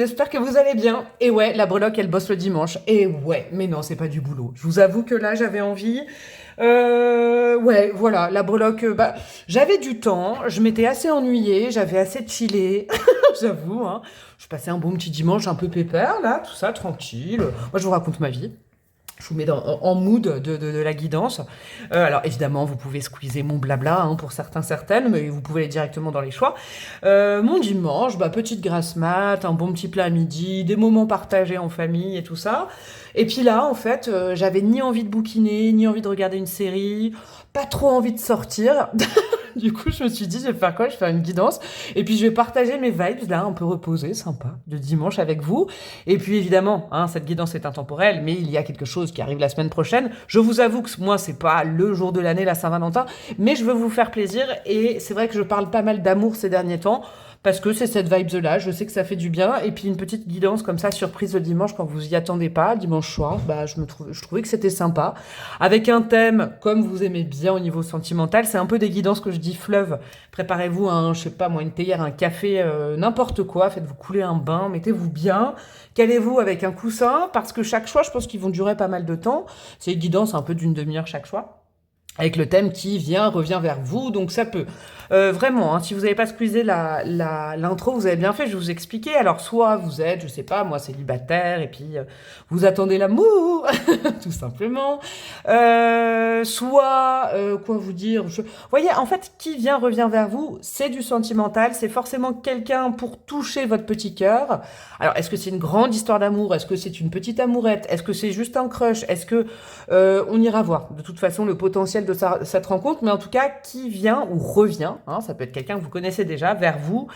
j'espère que vous allez bien. Et ouais, la breloque, elle bosse le dimanche. Et ouais, mais non, c'est pas du boulot. Je vous avoue que là, j'avais envie. Ouais, voilà, la breloque, bah, j'avais du temps, je m'étais assez ennuyée, j'avais assez chillé, j'avoue, hein. Je passais un bon petit dimanche un peu pépère, là, tout ça, tranquille. Moi, je vous raconte ma vie. Je vous mets en mood de la guidance. Alors évidemment, vous pouvez squeezer mon blabla hein, pour certains, certaines, mais vous pouvez aller directement dans les choix. Mon dimanche, bah, petite grasse mat, un bon petit plat à midi, des moments partagés en famille et tout ça. Et puis là, en fait, j'avais ni envie de bouquiner, ni envie de regarder une série, pas trop envie de sortir. Du coup, je me suis dit, je vais faire quoi? Je vais faire une guidance. Et puis, je vais partager mes vibes, là, un peu reposées, sympa, de dimanche avec vous. Et puis, évidemment, hein, cette guidance est intemporelle, mais il y a quelque chose qui arrive la semaine prochaine. Je vous avoue que moi, c'est pas le jour de l'année, la Saint-Valentin, mais je veux vous faire plaisir. Et c'est vrai que je parle pas mal d'amour ces derniers temps. Parce que c'est cette vibe-là, je sais que ça fait du bien. Et puis une petite guidance comme ça, surprise le dimanche quand vous y attendez pas, dimanche soir, bah, je trouvais que c'était sympa. Avec un thème, comme vous aimez bien au niveau sentimental, c'est un peu des guidances que je dis fleuve. Préparez-vous un, je sais pas moi, une théière, un café, n'importe quoi, faites-vous couler un bain, mettez-vous bien, calez-vous avec un coussin, parce que chaque choix, je pense qu'ils vont durer pas mal de temps. C'est une guidance un peu d'une demi-heure chaque choix avec le thème qui revient vers vous, donc ça peut. Vraiment, hein, si vous n'avez pas squeezé l'intro, vous avez bien fait, je vais vous expliquer. Alors, soit vous êtes, je sais pas, moi, célibataire, et puis vous attendez l'amour, tout simplement. Soit, quoi vous dire voyez, en fait, revient vers vous, c'est du sentimental, c'est forcément quelqu'un pour toucher votre petit cœur. Alors, est-ce que c'est une grande histoire d'amour? Est-ce que c'est une petite amourette? Est-ce que c'est juste un crush? Est-ce que on ira voir de toute façon le potentiel de cette rencontre, mais en tout cas qui vient ou revient, hein, ça peut être quelqu'un que vous connaissez déjà, vers vous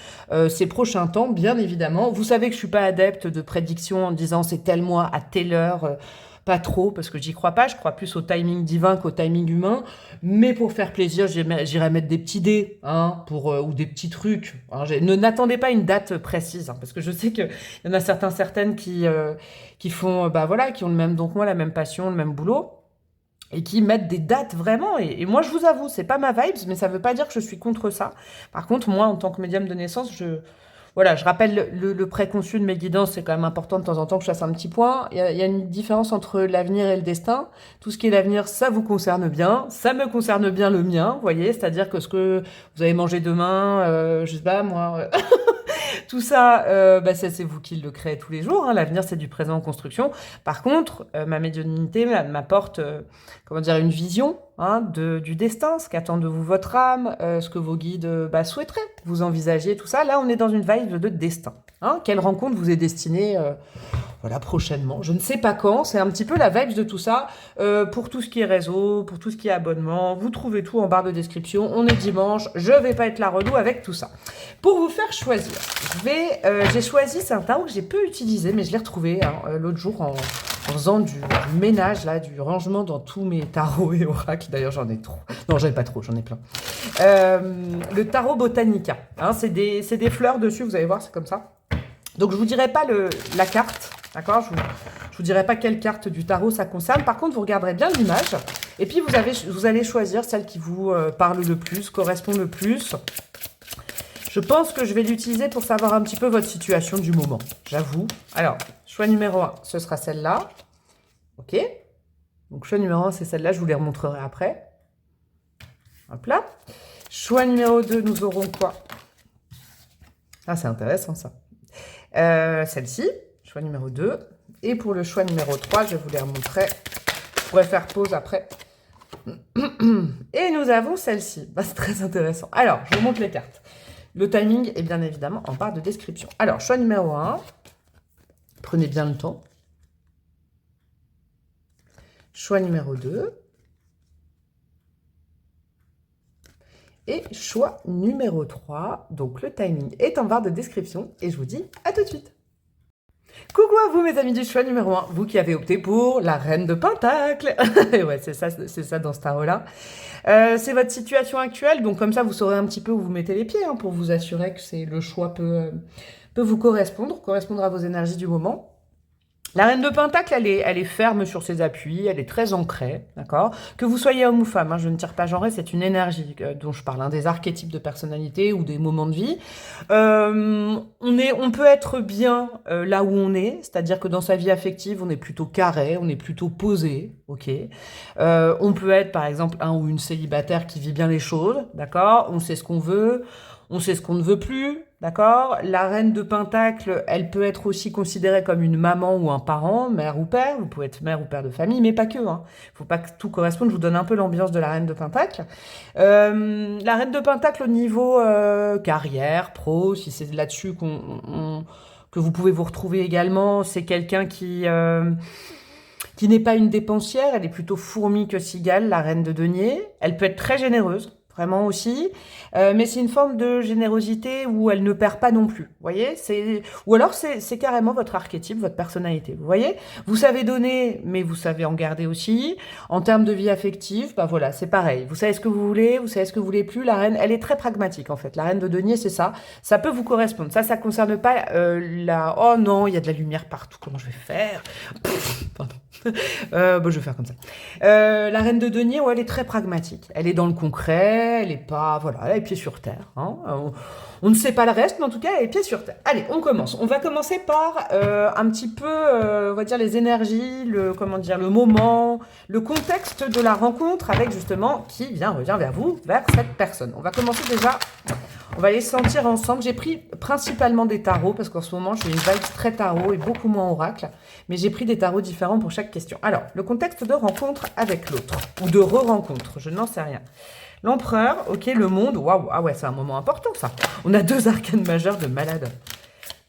ces prochains temps, bien évidemment. Vous savez que je suis pas adepte de prédiction en disant c'est tel mois à telle heure, pas trop, parce que j'y crois pas, je crois plus au timing divin qu'au timing humain, mais pour faire plaisir, j'irai mettre des petits dés, hein, ou des petits trucs. Hein, n'attendez pas une date précise, hein, parce que je sais qu'il y en a certaines qui font, bah voilà, qui ont donc moi la même passion, le même boulot, et qui mettent des dates vraiment. Et moi, je vous avoue, c'est pas ma vibes, mais ça veut pas dire que je suis contre ça. Par contre, moi, en tant que médium de naissance, voilà, je rappelle le préconçu de mes guidances, c'est quand même important de temps en temps que je fasse un petit point. Il y a une différence entre l'avenir et le destin. Tout ce qui est l'avenir, ça vous concerne bien. Ça me concerne bien le mien, vous voyez. C'est-à-dire que ce que vous allez manger demain, je sais pas, moi, tout ça, bah, ça c'est vous qui le créez tous les jours. Hein. L'avenir, c'est du présent en construction. Par contre, ma médiumnité m'apporte, comment dire, une vision hein, du destin, ce qu'attend de vous votre âme, ce que vos guides bah, souhaiteraient vous envisager, tout ça. Là, on est dans une vibe de destin. Hein. Quelle rencontre vous est destinée voilà, prochainement. Je ne sais pas quand. C'est un petit peu la vibe de tout ça. Pour tout ce qui est réseau, pour tout ce qui est abonnement, vous trouvez tout en barre de description. On est dimanche. Je vais pas être la relou avec tout ça. Pour vous faire choisir, j'ai choisi, c'est un tarot que j'ai peu utilisé, mais je l'ai retrouvé hein, l'autre jour en faisant du ménage, là, du rangement dans tous mes tarots et oracles. D'ailleurs, j'en ai trop. Non, j'en ai pas trop, j'en ai plein. Le tarot Botanica. Hein, c'est des fleurs dessus, vous allez voir, c'est comme ça. Donc, je vous dirai pas la carte, d'accord? Je vous dirai pas quelle carte du tarot ça concerne. Par contre, vous regarderez bien l'image. Et puis, vous allez choisir celle qui vous parle le plus, correspond le plus. Je pense que je vais l'utiliser pour savoir un petit peu votre situation du moment, j'avoue. Alors, choix numéro 1, ce sera celle-là. Ok. Donc, choix numéro 1, c'est celle-là. Je vous les remontrerai après. Hop là. Choix numéro 2, nous aurons quoi? Ah, c'est intéressant, ça. Celle-ci, choix numéro 2. Et pour le choix numéro 3, je vous les remontrerai. Je pourrais faire pause après. Et nous avons celle-ci. Bah, c'est très intéressant. Alors, je vous montre les cartes. Le timing est bien évidemment en barre de description. Alors, choix numéro 1. Prenez bien le temps. Choix numéro 2. Et choix numéro 3. Donc, le timing est en barre de description. Et je vous dis à tout de suite. Coucou à vous, mes amis du choix numéro 1. Vous qui avez opté pour la reine de Pentacle. Et ouais, c'est ça dans ce tarot-là. C'est votre situation actuelle. Donc, comme ça, vous saurez un petit peu où vous mettez les pieds hein, pour vous assurer que le choix peut vous correspondre à vos énergies du moment. La reine de Pentacle, elle est ferme sur ses appuis, elle est très ancrée, d'accord? Que vous soyez homme ou femme, hein, je ne tire pas genré, c'est une énergie dont je parle, hein, des archétypes de personnalité ou des moments de vie. On peut être bien là où on est, c'est-à-dire que dans sa vie affective, on est plutôt carré, on est plutôt posé, ok? On peut être, par exemple, un ou une célibataire qui vit bien les choses, d'accord? On sait ce qu'on veut, on sait ce qu'on ne veut plus, d'accord? La reine de Pentacle, elle peut être aussi considérée comme une maman ou un parent, mère ou père. Vous pouvez être mère ou père de famille, mais pas que, hein. Faut pas que tout corresponde. Je vous donne un peu l'ambiance de la reine de Pentacle. La reine de Pentacle au niveau carrière, pro, si c'est là-dessus que vous pouvez vous retrouver également, c'est quelqu'un qui n'est pas une dépensière, elle est plutôt fourmi que cigale, la reine de denier. Elle peut être très généreuse, vraiment aussi, mais c'est une forme de générosité où elle ne perd pas non plus. Vous voyez, ou alors c'est carrément votre archétype, votre personnalité. Vous voyez, vous savez donner, mais vous savez en garder aussi. En termes de vie affective, bah voilà, c'est pareil. Vous savez ce que vous voulez, vous savez ce que vous voulez plus. La reine, elle est très pragmatique en fait. La reine de denier, c'est ça. Ça peut vous correspondre. Ça concerne pas oh non, il y a de la lumière partout. Comment je vais faire? Pardon. Bon, je vais faire comme ça. La reine de denier, ouais, elle est très pragmatique. Elle est dans le concret, elle est pas, voilà, elle a les pieds sur terre. Hein. On ne sait pas le reste, mais en tout cas, elle a les pieds sur terre. Allez, on commence. On va commencer par un petit peu, on va dire les énergies, comment dire, le moment, le contexte de la rencontre avec justement qui revient vers vous, vers cette personne. On va commencer déjà. On va les sentir ensemble. J'ai pris principalement des tarots parce qu'en ce moment, j'ai une vibe très tarot et beaucoup moins oracle. Mais j'ai pris des tarots différents pour chaque question. Alors, le contexte de rencontre avec l'autre ou de re-rencontre, je n'en sais rien. L'empereur, ok, le monde, waouh, ah ouais, c'est un moment important ça. On a 2 arcanes majeures de malade.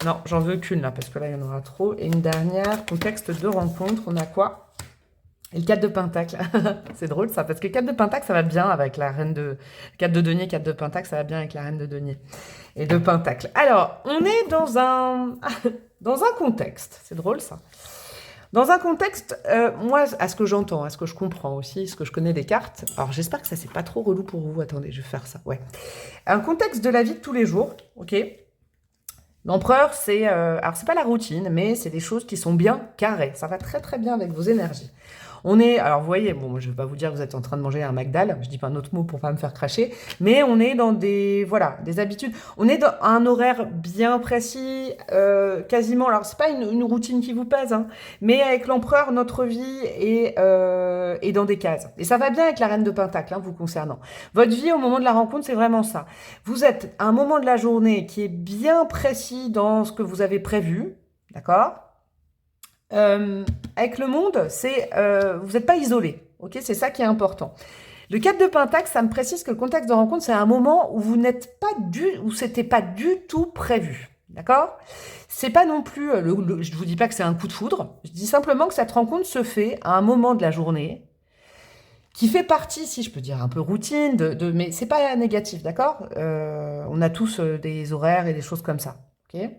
Non, j'en veux qu'une là parce que là, il y en aura trop. Et une dernière, contexte de rencontre, on a quoi? Et le 4 de Pentacle, c'est drôle ça, parce que 4 de Pentacle, ça va bien avec la reine de... 4 de denier, 4 de Pentacle, ça va bien avec la reine de denier et de Pentacle. Alors, on est dans un, dans un contexte, c'est drôle ça. Dans un contexte, moi, à ce que j'entends, à ce que je comprends aussi, ce que je connais des cartes, alors j'espère que ça c'est pas trop relou pour vous, attendez, je vais faire ça, ouais. Un contexte de la vie de tous les jours, ok? L'empereur, c'est... alors, c'est pas la routine, mais c'est des choses qui sont bien carrées. Ça va très très bien avec vos énergies. On est, alors vous voyez, bon, je vais pas vous dire que vous êtes en train de manger un McDal, je dis pas un autre mot pour pas me faire cracher, mais on est dans des, voilà, des habitudes. On est dans un horaire bien précis, quasiment, alors c'est pas une routine qui vous pèse, hein, mais avec l'empereur, notre vie est dans des cases. Et ça va bien avec la reine de Pentacle, hein, vous concernant. Votre vie au moment de la rencontre, c'est vraiment ça. Vous êtes à un moment de la journée qui est bien précis dans ce que vous avez prévu, d'accord ? Avec le monde, vous n'êtes pas isolé, ok? C'est ça qui est important. Le 4 de Pentacle, ça me précise que le contexte de rencontre, c'est un moment où vous n'êtes pas où c'était pas du tout prévu, d'accord? C'est pas non plus, je vous dis pas que c'est un coup de foudre, je dis simplement que cette rencontre se fait à un moment de la journée qui fait partie, si je peux dire, un peu routine, mais c'est pas négatif, d'accord? On a tous des horaires et des choses comme ça, ok?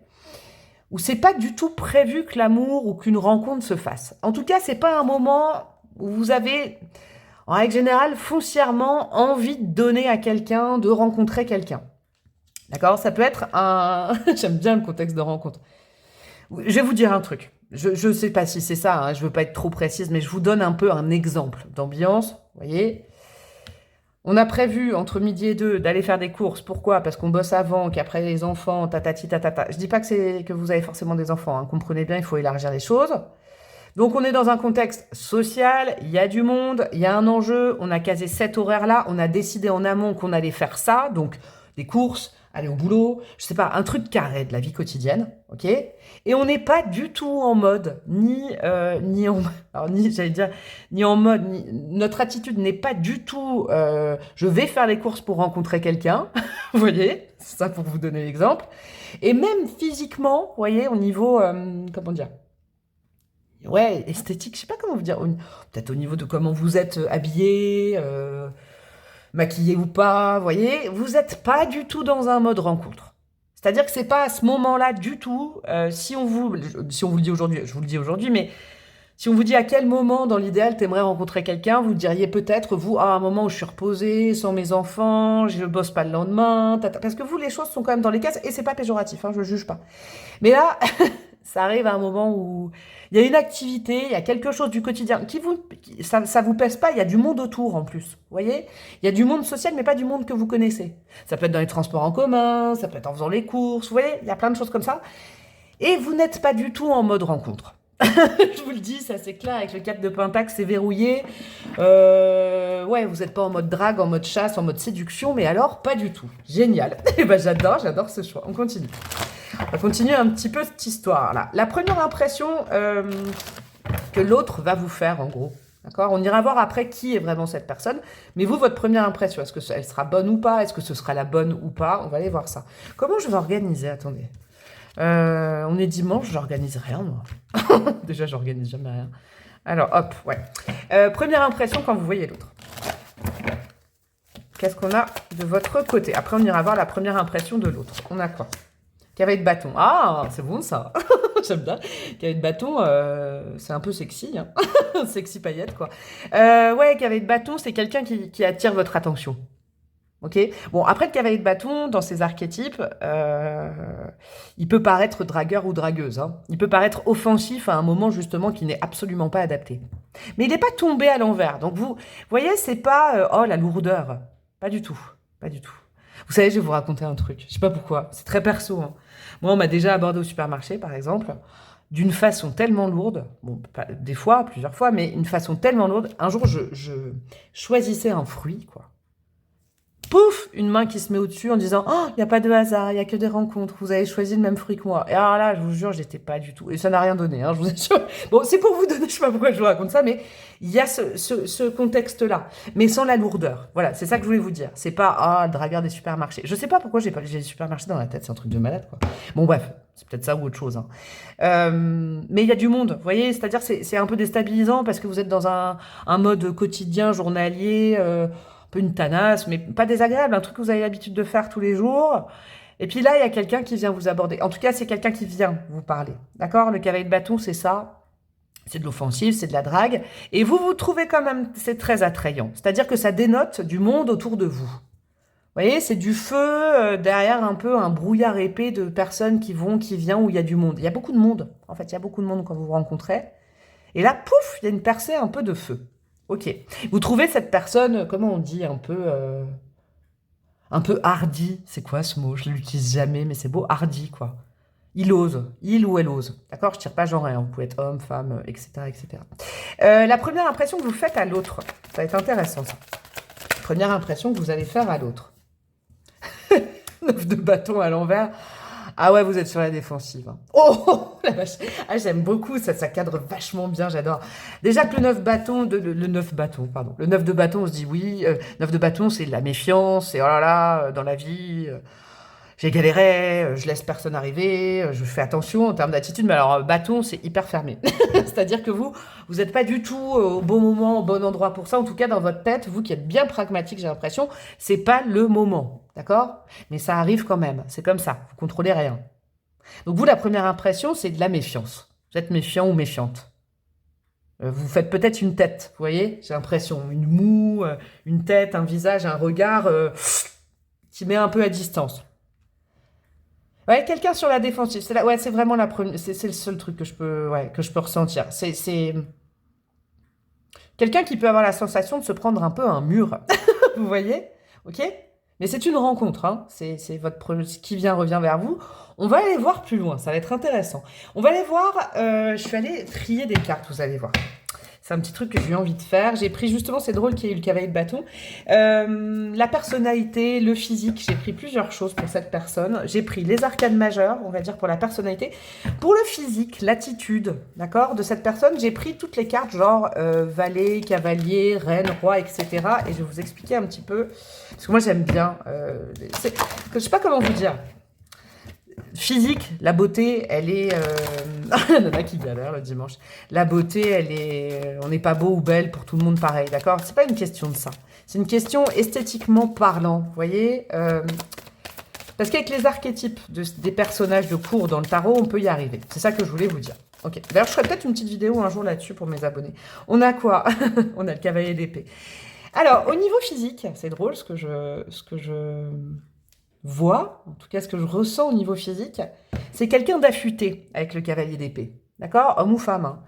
Où c'est pas du tout prévu que l'amour ou qu'une rencontre se fasse. En tout cas, c'est pas un moment où vous avez, en règle générale, foncièrement envie de donner à quelqu'un, de rencontrer quelqu'un. D'accord? Ça peut être un... J'aime bien le contexte de rencontre. Je vais vous dire un truc. Je sais pas si c'est ça, hein, je veux pas être trop précise, mais je vous donne un peu un exemple d'ambiance. Vous voyez? On a prévu, entre midi et 2, d'aller faire des courses. Pourquoi? Parce qu'on bosse avant, qu'après les enfants, tatati, tatata. Je dis pas que vous avez forcément des enfants, hein. Comprenez bien, il faut élargir les choses. Donc, on est dans un contexte social, il y a du monde, il y a un enjeu, on a casé cet horaire-là, on a décidé en amont qu'on allait faire ça, donc des courses, aller au boulot, je sais pas, un truc carré de la vie quotidienne, ok? Et on n'est pas du tout en mode, ni en mode, notre attitude n'est pas du tout, je vais faire les courses pour rencontrer quelqu'un, vous voyez? C'est ça pour vous donner l'exemple. Et même physiquement, vous voyez, au niveau, comment dire? Ouais, esthétique, je sais pas comment vous dire, peut-être au niveau de comment vous êtes habillé, maquillé ou pas, vous voyez, vous n'êtes pas du tout dans un mode rencontre. C'est-à-dire que c'est pas à ce moment-là du tout, si on vous le dit aujourd'hui, je vous le dis aujourd'hui, mais si on vous dit à quel moment dans l'idéal t'aimerais rencontrer quelqu'un, vous diriez peut-être, vous, à un moment où je suis reposée, sans mes enfants, je bosse pas le lendemain, parce que vous, les choses sont quand même dans les cases, et c'est pas péjoratif, hein, je juge pas. Mais là, ça arrive à un moment où il y a une activité, il y a quelque chose du quotidien ça vous pèse pas, il y a du monde autour en plus. Vous voyez? Il y a du monde social, mais pas du monde que vous connaissez. Ça peut être dans les transports en commun, ça peut être en faisant les courses, vous voyez? Il y a plein de choses comme ça. Et vous n'êtes pas du tout en mode rencontre. Je vous le dis, ça c'est clair, avec le 4 de Pentacle, c'est verrouillé. Ouais, vous n'êtes pas en mode drague, en mode chasse, en mode séduction, mais alors pas du tout. Génial. Et ben j'adore ce choix. On continue. On va continuer un petit peu cette histoire-là. La première impression que l'autre va vous faire, en gros. D'accord? On ira voir après qui est vraiment cette personne. Mais vous, votre première impression, est-ce qu'elle sera bonne ou pas? Est-ce que ce sera la bonne ou pas? On va aller voir ça. Comment je vais organiser? Attendez. On est dimanche, j'organise rien, moi. Déjà, j'organise jamais rien. Alors, hop, ouais. Première impression quand vous voyez l'autre. Qu'est-ce qu'on a de votre côté? Après, on ira voir la première impression de l'autre. On a quoi? Cavalier de bâton. Ah, c'est bon ça. J'aime bien. Cavalier de bâton, c'est un peu sexy. Hein. Sexy paillette, quoi. Ouais, cavalier de bâton, c'est quelqu'un qui attire votre attention. Ok. Bon, après, le cavalier de bâton, dans ses archétypes, il peut paraître dragueur ou dragueuse. Hein. Il peut paraître offensif à un moment, justement, qui n'est absolument pas adapté. Mais il n'est pas tombé à l'envers. Donc, vous voyez, c'est pas oh, la lourdeur. Pas du tout. Pas du tout. Vous savez, je vais vous raconter un truc. Je sais pas pourquoi. C'est très perso. Hein. Moi, on m'a déjà abordé au supermarché, par exemple, d'une façon tellement lourde. Bon, pas, des fois, plusieurs fois, mais une façon tellement lourde. Un jour, je choisissais un fruit, quoi. Pouf, une main qui se met au-dessus en disant « Oh, il n'y a pas de hasard, il n'y a que des rencontres, vous avez choisi le même fruit que moi. » Et alors là, je vous jure, j'étais pas du tout. Et ça n'a rien donné, hein, je vous assure. Bon, c'est pour vous donner, je sais pas pourquoi je vous raconte ça, mais il y a ce contexte-là, mais sans la lourdeur. Voilà, c'est ça que je voulais vous dire. C'est pas « Ah, le dragueur des supermarchés ». Je sais pas pourquoi j'ai les supermarchés dans la tête, c'est un truc de malade, quoi. Bon, bref, c'est peut-être ça ou autre chose. Hein. Mais il y a du monde, vous voyez, c'est-à-dire c'est un peu déstabilisant parce que vous êtes dans un mode quotidien, journalier, un peu une tanasse, mais pas désagréable, un truc que vous avez l'habitude de faire tous les jours. Et puis là, il y a quelqu'un qui vient vous aborder. En tout cas, c'est quelqu'un qui vient vous parler. D'accord? Le cavalier de bâton, c'est ça. C'est de l'offensive, c'est de la drague. Et vous vous trouvez quand même, c'est très attrayant. C'est-à-dire que ça dénote du monde autour de vous. Vous voyez, c'est du feu derrière un peu un brouillard épais de personnes qui vont, qui viennent, où il y a du monde. Il y a beaucoup de monde. En fait, il y a beaucoup de monde quand vous vous rencontrez. Et là, pouf, il y a une percée un peu de feu. Ok. Vous trouvez cette personne, comment on dit, un peu hardi. C'est quoi ce mot? Je ne l'utilise jamais, mais c'est beau, hardi, quoi. Il ose, il ou elle ose. D'accord? Je tire pas genre, hein. Vous pouvez être homme, femme, etc., etc. La première impression que vous faites à l'autre, ça va être intéressant, ça. Première impression que vous allez faire à l'autre. 9 de bâton à l'envers. Ah ouais, vous êtes sur la défensive. Hein. Oh, la vache. Ah, j'aime beaucoup, ça cadre vachement bien, j'adore. Déjà que le 9 bâton, le 9 bâton, pardon. Le 9 de bâton, on se dit oui, 9 de bâton, c'est de la méfiance, c'est oh là là, dans la vie, j'ai galéré, je laisse personne arriver, je fais attention en termes d'attitude, mais alors bâton, c'est hyper fermé. C'est-à-dire que vous n'êtes pas du tout au bon moment, au bon endroit pour ça. En tout cas, dans votre tête, vous qui êtes bien pragmatique, j'ai l'impression, c'est pas le moment. D'accord? Mais ça arrive quand même. C'est comme ça. Vous contrôlez rien. Donc vous, la première impression, c'est de la méfiance. Vous êtes méfiant ou méfiante. Vous faites peut-être une tête, vous voyez? J'ai l'impression. Une moue, une tête, un visage, un regard qui met un peu à distance. Ouais, quelqu'un sur la défensive. Ouais, c'est vraiment la première. C'est le seul truc que je peux ressentir. C'est quelqu'un qui peut avoir la sensation de se prendre un peu un mur. Vous voyez? Ok? Mais c'est une rencontre, hein. C'est qui vient, revient vers vous. On va aller voir plus loin, ça va être intéressant. On va aller voir, je suis allée trier des cartes, vous allez voir. C'est un petit truc que j'ai eu envie de faire. J'ai pris justement, c'est drôle qu'il y ait eu le cavalier de bâton. La personnalité, le physique, j'ai pris plusieurs choses pour cette personne. J'ai pris les arcanes majeures, on va dire pour la personnalité. Pour le physique, l'attitude, d'accord, de cette personne, j'ai pris toutes les cartes, genre valet, cavalier, reine, roi, etc. Et je vais vous expliquer un petit peu, parce que moi j'aime bien, je sais pas comment vous dire. Physique, la beauté, elle est... Il y en a qui galèrent le dimanche. La beauté, elle est... On n'est pas beau ou belle pour tout le monde pareil, d'accord? C'est pas une question de ça. C'est une question esthétiquement parlant, vous voyez? Parce qu'avec les archétypes des personnages de cours dans le tarot, on peut y arriver. C'est ça que je voulais vous dire. Ok. D'ailleurs, je ferai peut-être une petite vidéo un jour là-dessus pour mes abonnés. On a quoi? On a le cavalier d'épée. Alors, au niveau physique, c'est drôle ce que je vois, en tout cas ce que je ressens au niveau physique, c'est quelqu'un d'affûté avec le cavalier d'épée. D'accord? Homme ou femme, hein.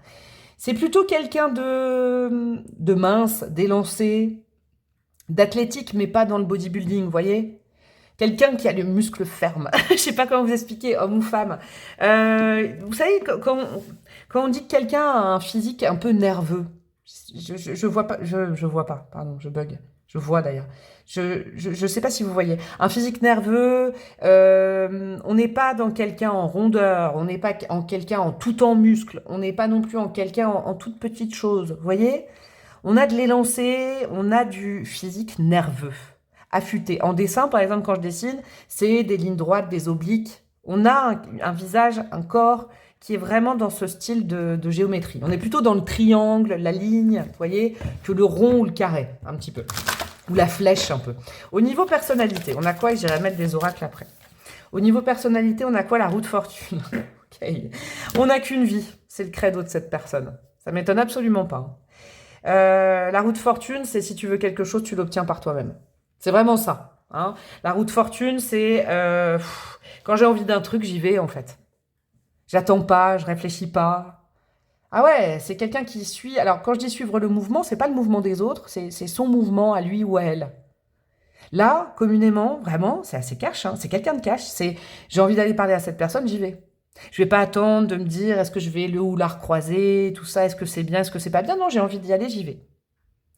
C'est plutôt quelqu'un de mince, d'élancé, d'athlétique, mais pas dans le bodybuilding, vous voyez? Quelqu'un qui a les muscles fermes. Je sais pas comment vous expliquer, homme ou femme. Vous savez, quand on dit que quelqu'un a un physique un peu nerveux, je vois pas, je vois pas, pardon, je bug. Je vois d'ailleurs. Je sais pas si vous voyez. Un physique nerveux, on n'est pas dans quelqu'un en rondeur, on n'est pas en quelqu'un en tout en muscle, on n'est pas non plus en quelqu'un en toute petite chose. Vous voyez? On a de l'élancé, on a du physique nerveux, affûté. En dessin, par exemple, quand je dessine, c'est des lignes droites, des obliques. On a un visage, un corps qui est vraiment dans ce style de géométrie. On est plutôt dans le triangle, la ligne, vous voyez, que le rond ou le carré, un petit peu. Ou la flèche, un peu. Au niveau personnalité, on a quoi? J'irai mettre des oracles après. Au niveau personnalité, on a quoi? La roue de fortune. Ok. On n'a qu'une vie. C'est le credo de cette personne. Ça m'étonne absolument pas. La roue de fortune, c'est si tu veux quelque chose, tu l'obtiens par toi-même. C'est vraiment ça. Hein. La roue de fortune, c'est quand j'ai envie d'un truc, j'y vais en fait. J'attends pas, je réfléchis pas. Ah ouais, c'est quelqu'un qui suit. Alors quand je dis suivre le mouvement, c'est pas le mouvement des autres, c'est son mouvement à lui ou à elle. Là, communément, vraiment, c'est assez cash. Hein. C'est quelqu'un de cash. C'est j'ai envie d'aller parler à cette personne, j'y vais. Je vais pas attendre de me dire est-ce que je vais le ou la recroiser, tout ça, est-ce que c'est bien, est-ce que c'est pas bien. Non, j'ai envie d'y aller, j'y vais.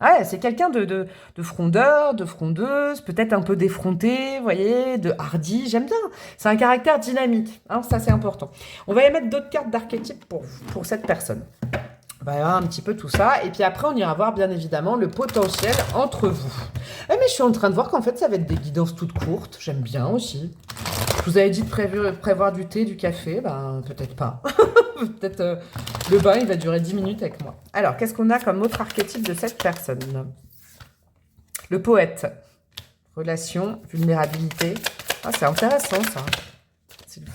Ah ouais, c'est quelqu'un de frondeur, de frondeuse, peut-être un peu d'effronté, vous voyez, de hardi, j'aime bien. C'est un caractère dynamique, hein, ça c'est important. On va y mettre d'autres cartes d'archétype pour cette personne. On va y avoir un petit peu tout ça, et puis après on ira voir bien évidemment le potentiel entre vous. Eh mais je suis en train de voir qu'en fait ça va être des guidances toutes courtes, j'aime bien aussi. Je vous avais dit de prévoir du thé, du café, ben peut-être pas. Peut-être le bain, il va durer 10 minutes avec moi. Alors, qu'est-ce qu'on a comme autre archétype de cette personne? Le poète. Relation, vulnérabilité. Ah, c'est intéressant ça.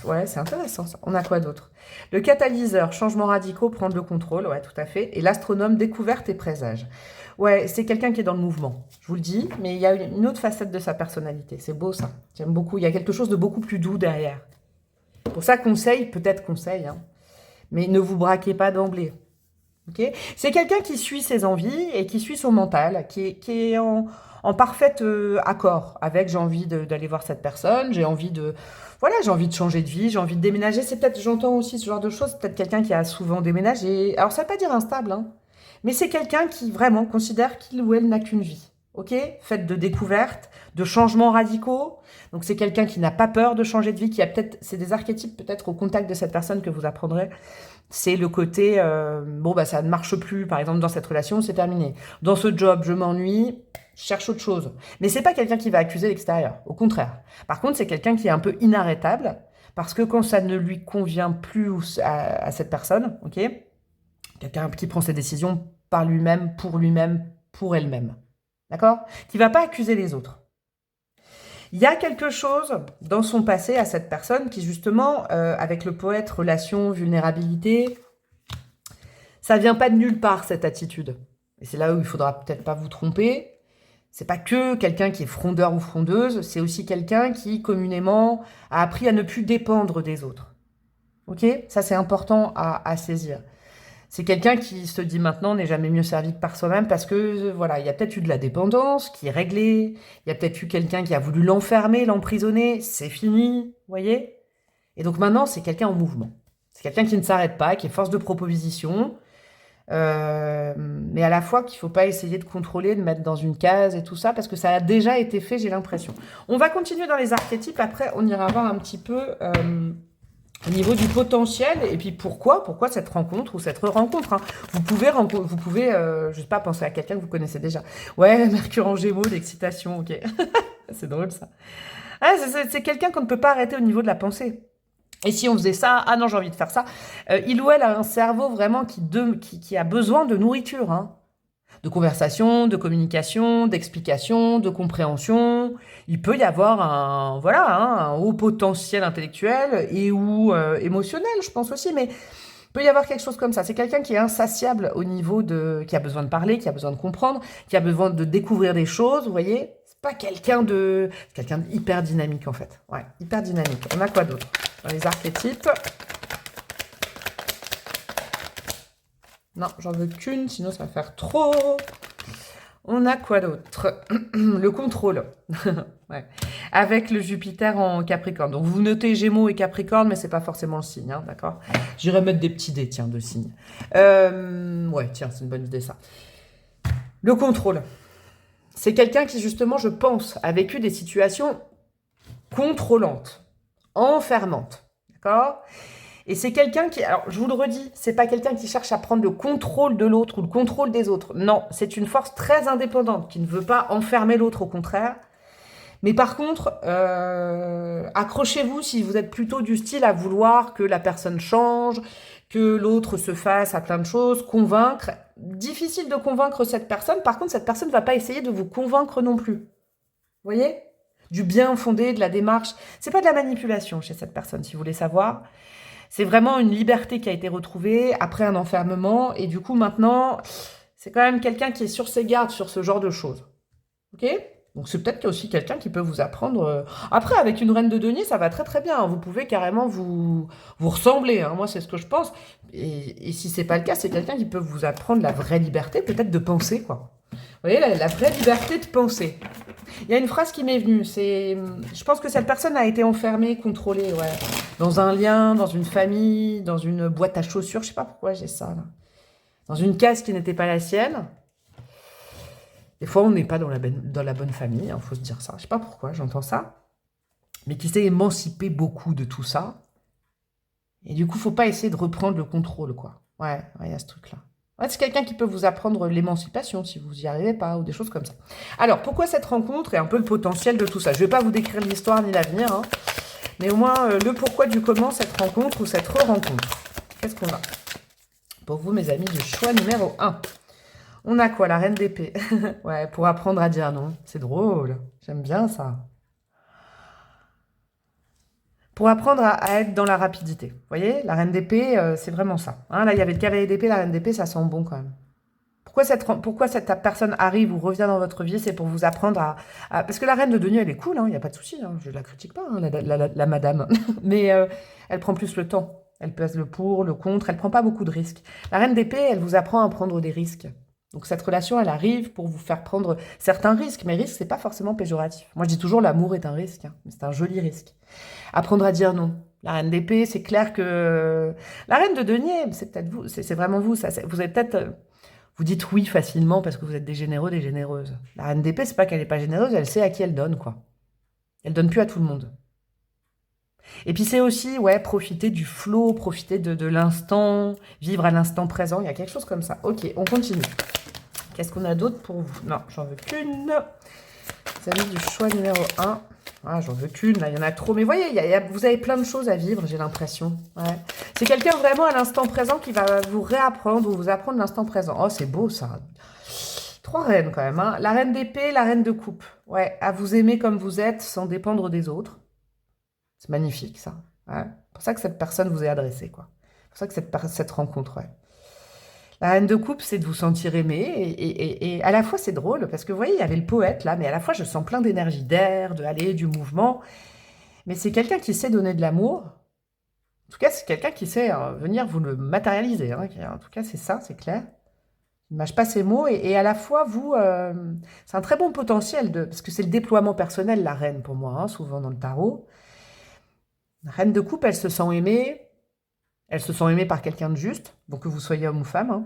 Ouais, c'est intéressant ça. On a quoi d'autre? Le catalyseur, changement radicaux, prendre le contrôle. Ouais, tout à fait. Et l'astronome, découverte et présage. Ouais, c'est quelqu'un qui est dans le mouvement. Je vous le dis, mais il y a une autre facette de sa personnalité. C'est beau ça. J'aime beaucoup. Il y a quelque chose de beaucoup plus doux derrière. Pour ça, conseil, peut-être conseil, hein. Mais ne vous braquez pas d'emblée. Okay, c'est quelqu'un qui suit ses envies et qui suit son mental, qui est en parfait accord avec j'ai envie d'aller voir cette personne, j'ai envie de voilà, j'ai envie de changer de vie, j'ai envie de déménager. C'est peut-être, j'entends aussi ce genre de choses, peut-être quelqu'un qui a souvent déménagé. Alors ça veut pas dire instable, hein, mais c'est quelqu'un qui vraiment considère qu'il ou elle n'a qu'une vie. Ok, faite de découvertes, de changements radicaux. Donc c'est quelqu'un qui n'a pas peur de changer de vie, qui a peut-être, c'est des archétypes peut-être au contact de cette personne que vous apprendrez. C'est le côté, bon bah ça ne marche plus, par exemple dans cette relation, c'est terminé. Dans ce job, je m'ennuie, je cherche autre chose. Mais c'est pas quelqu'un qui va accuser l'extérieur, au contraire. Par contre, c'est quelqu'un qui est un peu inarrêtable, parce que quand ça ne lui convient plus à cette personne, ok, quelqu'un qui prend ses décisions par lui-même, pour elle-même. D'accord? Qui va pas accuser les autres. Il y a quelque chose dans son passé à cette personne qui, justement, avec le poète, relation, vulnérabilité, ça vient pas de nulle part, cette attitude. Et c'est là où il faudra peut-être pas vous tromper. C'est pas que quelqu'un qui est frondeur ou frondeuse, c'est aussi quelqu'un qui, communément, a appris à ne plus dépendre des autres. Ok? Ça, c'est important à saisir. C'est quelqu'un qui se dit maintenant n'est jamais mieux servi que par soi-même parce que voilà, il y a peut-être eu de la dépendance qui est réglée, il y a peut-être eu quelqu'un qui a voulu l'enfermer, l'emprisonner, c'est fini, vous voyez? Et donc maintenant, c'est quelqu'un en mouvement. C'est quelqu'un qui ne s'arrête pas, qui est force de proposition, mais à la fois qu'il ne faut pas essayer de contrôler, de mettre dans une case et tout ça, parce que ça a déjà été fait, j'ai l'impression. On va continuer dans les archétypes, après on ira voir un petit peu... au niveau du potentiel, et puis pourquoi cette rencontre ou cette rencontre, hein. Vous pouvez, je sais pas, penser à quelqu'un que vous connaissez déjà. Ouais, Mercure en Gémeaux, l'excitation, ok. C'est drôle ça. Ah, c'est quelqu'un qu'on ne peut pas arrêter au niveau de la pensée. Et si on faisait ça, ah non, j'ai envie de faire ça. Il ou elle a un cerveau vraiment qui a besoin de nourriture, hein. De conversation, de communication, d'explication, de compréhension. Il peut y avoir un haut potentiel intellectuel et ou émotionnel, je pense aussi, mais il peut y avoir quelque chose comme ça. C'est quelqu'un qui est insatiable au niveau qui a besoin de parler, qui a besoin de comprendre, qui a besoin de découvrir des choses, vous voyez. pas quelqu'un de... quelqu'un d'hyper dynamique, en fait. Ouais, hyper dynamique. On a quoi d'autre dans les archétypes? Non, j'en veux qu'une, sinon ça va faire trop. On a quoi d'autre? Le contrôle. Ouais. Avec le Jupiter en Capricorne. Donc, vous notez Gémeaux et Capricorne, mais c'est pas forcément le signe, hein, d'accord? J'irai mettre des petits dés, tiens, de signes. Ouais, tiens, c'est une bonne idée, ça. Le contrôle. C'est quelqu'un qui, justement, je pense, a vécu des situations contrôlantes, enfermantes, d'accord? Et c'est quelqu'un qui, alors je vous le redis, c'est pas quelqu'un qui cherche à prendre le contrôle de l'autre ou le contrôle des autres. Non, c'est une force très indépendante qui ne veut pas enfermer l'autre, au contraire. Mais par contre, accrochez-vous si vous êtes plutôt du style à vouloir que la personne change, que l'autre se fasse à plein de choses, convaincre. Difficile de convaincre cette personne. Par contre, cette personne ne va pas essayer de vous convaincre non plus. Vous voyez? Du bien fondé, de la démarche. C'est pas de la manipulation chez cette personne, si vous voulez savoir. C'est vraiment une liberté qui a été retrouvée après un enfermement. Et du coup, maintenant, c'est quand même quelqu'un qui est sur ses gardes sur ce genre de choses. Ok? Donc, c'est peut-être qu'il y a aussi quelqu'un qui peut vous apprendre. Après, avec une reine de denier, ça va très très bien. Vous pouvez carrément vous ressembler. Hein. Moi, c'est ce que je pense. Et si c'est pas le cas, c'est quelqu'un qui peut vous apprendre la vraie liberté, peut-être de penser, quoi. Vous voyez, la vraie liberté de penser. Il y a une phrase qui m'est venue, c'est... Je pense que cette personne a été enfermée, contrôlée, ouais. Dans un lien, dans une famille, dans une boîte à chaussures. Je sais pas pourquoi j'ai ça, là. Dans une case qui n'était pas la sienne. Des fois, on n'est pas dans la bonne famille, il faut se dire ça. Je sais pas pourquoi, j'entends ça. Mais qui s'est émancipé beaucoup de tout ça. Et du coup, faut pas essayer de reprendre le contrôle, quoi. Ouais, il y a ce truc-là. Ouais, c'est quelqu'un qui peut vous apprendre l'émancipation si vous n'y arrivez pas, ou des choses comme ça. Alors, pourquoi cette rencontre et un peu le potentiel de tout ça? Je ne vais pas vous décrire l'histoire ni l'avenir, hein, mais au moins le pourquoi du comment, cette rencontre ou cette re-rencontre. Qu'est-ce qu'on a pour vous, mes amis, du choix numéro 1? On a quoi? La reine d'épée. Ouais, pour apprendre à dire non. C'est drôle. J'aime bien ça. Pour apprendre à être dans la rapidité. Vous voyez, la reine d'épée, c'est vraiment ça. Hein, là, il y avait le cavalier d'épée, la reine d'épée, ça sent bon quand même. Pourquoi cette personne arrive ou revient dans votre vie? C'est pour vous apprendre Parce que la reine de denier, elle est cool, il n'y a pas de souci. Hein, je ne la critique pas, hein, la madame. Mais elle prend plus le temps. Elle pèse le pour, le contre. Elle ne prend pas beaucoup de risques. La reine d'épée, elle vous apprend à prendre des risques. Donc cette relation, elle arrive pour vous faire prendre certains risques. Mais risque, c'est pas forcément péjoratif. Moi, je dis toujours l'amour est un risque. Hein, mais c'est un joli risque. Apprendre à dire non. La reine d'épée, c'est clair que... La reine de denier, c'est peut-être vous. C'est vraiment vous. Ça, vous avez peut-être... Vous dites oui facilement parce que vous êtes des généreux, des généreuses. La reine d'épée, c'est pas qu'elle n'est pas généreuse, elle sait à qui elle donne, quoi. Elle donne plus à tout le monde. Et puis c'est aussi, ouais, profiter du flow, profiter de l'instant, vivre à l'instant présent. Il y a quelque chose comme ça. Ok, on continue. Qu'est-ce qu'on a d'autre pour vous? Non, j'en veux qu'une. Vous avez du choix numéro 1. Ah, j'en veux qu'une, là, il y en a trop. Mais voyez, vous avez plein de choses à vivre, j'ai l'impression. Ouais. C'est quelqu'un vraiment à l'instant présent qui va vous réapprendre ou vous apprendre l'instant présent. Oh, c'est beau, ça. 3 reines, quand même. Hein. La reine d'épée, la reine de coupe. Ouais, à vous aimer comme vous êtes, sans dépendre des autres. C'est magnifique, ça. Ouais. C'est pour ça que cette personne vous est adressée, quoi. C'est pour ça que cette rencontre, ouais. La reine de coupe, c'est de vous sentir aimé. Et à la fois, c'est drôle, parce que vous voyez, il y avait le poète, là, mais à la fois, je sens plein d'énergie, d'air, de aller, du mouvement. Mais c'est quelqu'un qui sait donner de l'amour. En tout cas, c'est quelqu'un qui sait venir vous le matérialiser. Hein. En tout cas, c'est ça, c'est clair. Il ne mâche pas ses mots. Et à la fois, vous, c'est un très bon potentiel, parce que c'est le déploiement personnel, la reine, pour moi, hein, souvent dans le tarot. La reine de coupe, elle se sent aimée. Elle se sent aimée par quelqu'un de juste, donc que vous soyez homme ou femme. Hein.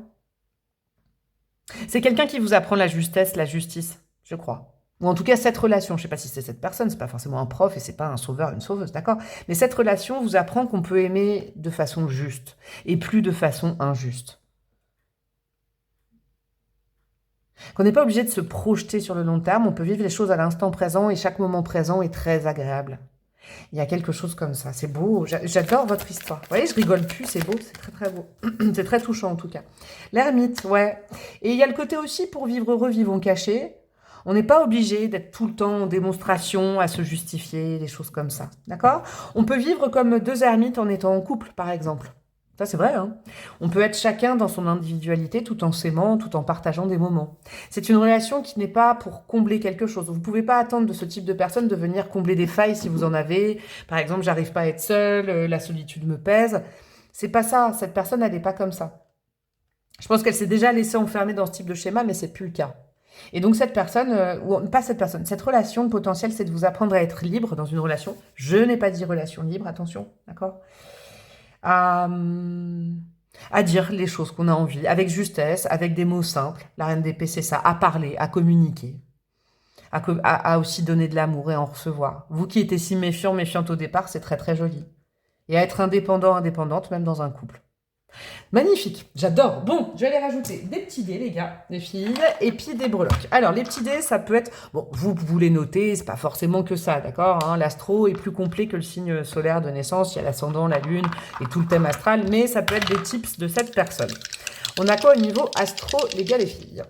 C'est quelqu'un qui vous apprend la justesse, la justice, je crois. Ou en tout cas, cette relation, je ne sais pas si c'est cette personne, c'est pas forcément un prof et c'est pas un sauveur, une sauveuse, d'accord? Mais cette relation vous apprend qu'on peut aimer de façon juste et plus de façon injuste. Qu'on n'est pas obligé de se projeter sur le long terme, on peut vivre les choses à l'instant présent et chaque moment présent est très agréable. Il y a quelque chose comme ça, c'est beau, j'adore votre histoire. Vous voyez, je rigole plus, c'est beau, c'est très très beau. C'est très touchant en tout cas. L'ermite, ouais. Et il y a le côté aussi, pour vivre heureux, vivons cachés. On n'est pas obligé d'être tout le temps en démonstration, à se justifier, des choses comme ça, d'accord? On peut vivre comme 2 ermites en étant en couple, par exemple. Ça, c'est vrai, hein. On peut être chacun dans son individualité tout en s'aimant, tout en partageant des moments. C'est une relation qui n'est pas pour combler quelque chose. Vous pouvez pas attendre de ce type de personne de venir combler des failles si vous en avez. Par exemple, j'arrive pas à être seule, la solitude me pèse. C'est pas ça. Cette personne, elle n'est pas comme ça. Je pense qu'elle s'est déjà laissée enfermer dans ce type de schéma, mais c'est plus le cas. Et donc cette personne, ou pas cette personne, cette relation, le potentiel, c'est de vous apprendre à être libre dans une relation. Je n'ai pas dit relation libre, attention, d'accord, à, à dire les choses qu'on a envie, avec justesse, avec des mots simples. La reine d'épée, c'est ça, à parler, à communiquer, à aussi donner de l'amour et en recevoir. Vous qui étiez si méfiant, méfiante au départ, c'est très très joli. Et à être indépendant, indépendante, même dans un couple. Magnifique, j'adore. Bon, je vais aller rajouter des petits dés, les gars, les filles, et puis des breloques. Alors, les petits dés, ça peut être... Bon, vous les notez, c'est pas forcément que ça, d'accord, hein. L'astro est plus complet que le signe solaire de naissance, il y a l'ascendant, la lune et tout le thème astral, mais ça peut être des tips de cette personne. On a quoi au niveau astro, les gars, les filles?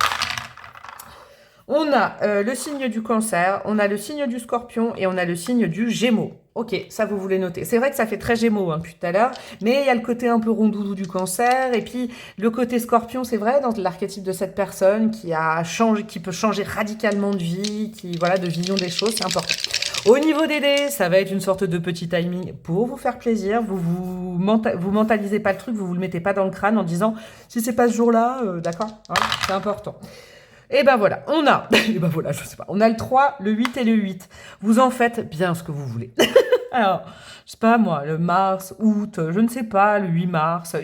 On a le signe du cancer, on a le signe du scorpion et on a le signe du gémeaux. Ok, ça vous voulez noter. C'est vrai que ça fait très gémeaux depuis tout à l'heure, mais il y a le côté un peu rondoudou du cancer et puis le côté scorpion, c'est vrai, dans l'archétype de cette personne qui a changé, qui peut changer radicalement de vie, qui, voilà, de vision des choses, c'est important. Au niveau des dés, ça va être une sorte de petit timing pour vous faire plaisir. Vous mentalisez pas le truc, vous le mettez pas dans le crâne en disant si c'est pas ce jour-là, d'accord, hein, c'est important. Et ben voilà, on a, et ben voilà, je sais pas, on a le 3, le 8 et le 8. Vous en faites bien ce que vous voulez. Alors, je sais pas moi, le mars, août, je ne sais pas, le 8 mars.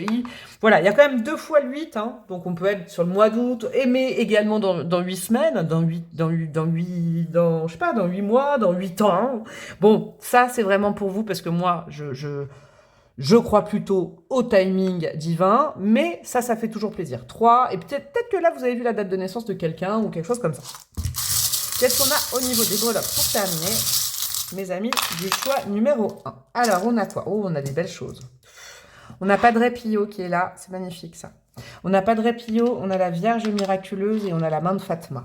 Voilà, il y a quand même 2 fois le 8, hein, donc on peut être sur le mois d'août, mais également dans 8 semaines, je sais pas, dans 8 mois, dans 8 ans. Hein. Bon, ça c'est vraiment pour vous parce que moi, je crois plutôt au timing divin, mais ça fait toujours plaisir. 3, et peut-être que là, vous avez vu la date de naissance de quelqu'un ou quelque chose comme ça. Qu'est-ce qu'on a au niveau des breloques pour terminer, mes amis, du choix numéro 1? Alors, on a quoi? Oh, on a des belles choses. On n'a pas de Pio qui est là, c'est magnifique ça. On n'a pas de Pio, on a la Vierge miraculeuse et on a la main de Fatma.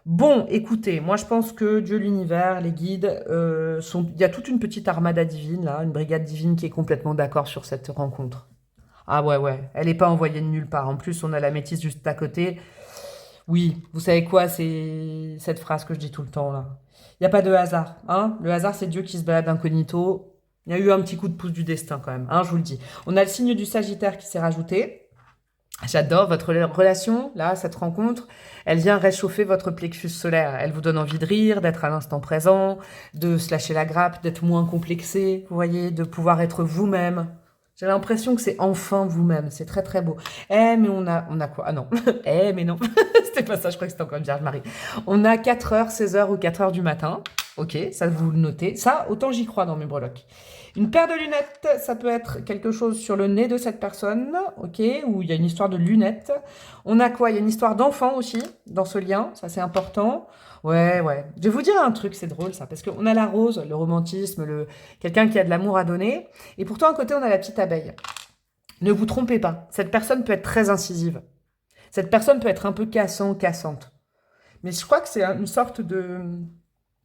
Bon, écoutez, moi je pense que Dieu, l'univers, les guides, il y a toute une petite armada divine, là, une brigade divine qui est complètement d'accord sur cette rencontre. Ah ouais, elle n'est pas envoyée de nulle part. En plus, on a la métisse juste à côté. Oui, vous savez quoi, c'est cette phrase que je dis tout le temps, là. Il n'y a pas de hasard, hein. Le hasard, c'est Dieu qui se balade incognito. Il y a eu un petit coup de pouce du destin quand même, hein, je vous le dis. On a le signe du Sagittaire qui s'est rajouté. J'adore votre relation, là, cette rencontre. Elle vient réchauffer votre plexus solaire. Elle vous donne envie de rire, d'être à l'instant présent, de se lâcher la grappe, d'être moins complexé, vous voyez, de pouvoir être vous-même. J'ai l'impression que c'est enfin vous-même. C'est très, très beau. Mais on a quoi? Ah non. Mais non. C'était pas ça. Je crois que c'était encore une Vierge Marie. On a 4h, 16h ou 4h du matin. Ok, ça vous le notez. Ça, autant j'y crois dans mes breloques. Une paire de lunettes, ça peut être quelque chose sur le nez de cette personne, ok, où il y a une histoire de lunettes. On a quoi? Il y a une histoire d'enfant aussi, dans ce lien, ça c'est important. Ouais. Je vais vous dire un truc, c'est drôle ça, parce qu'on a la rose, le romantisme, quelqu'un qui a de l'amour à donner, et pourtant à côté on a la petite abeille. Ne vous trompez pas, cette personne peut être très incisive. Cette personne peut être un peu cassante. Mais je crois que c'est une sorte de...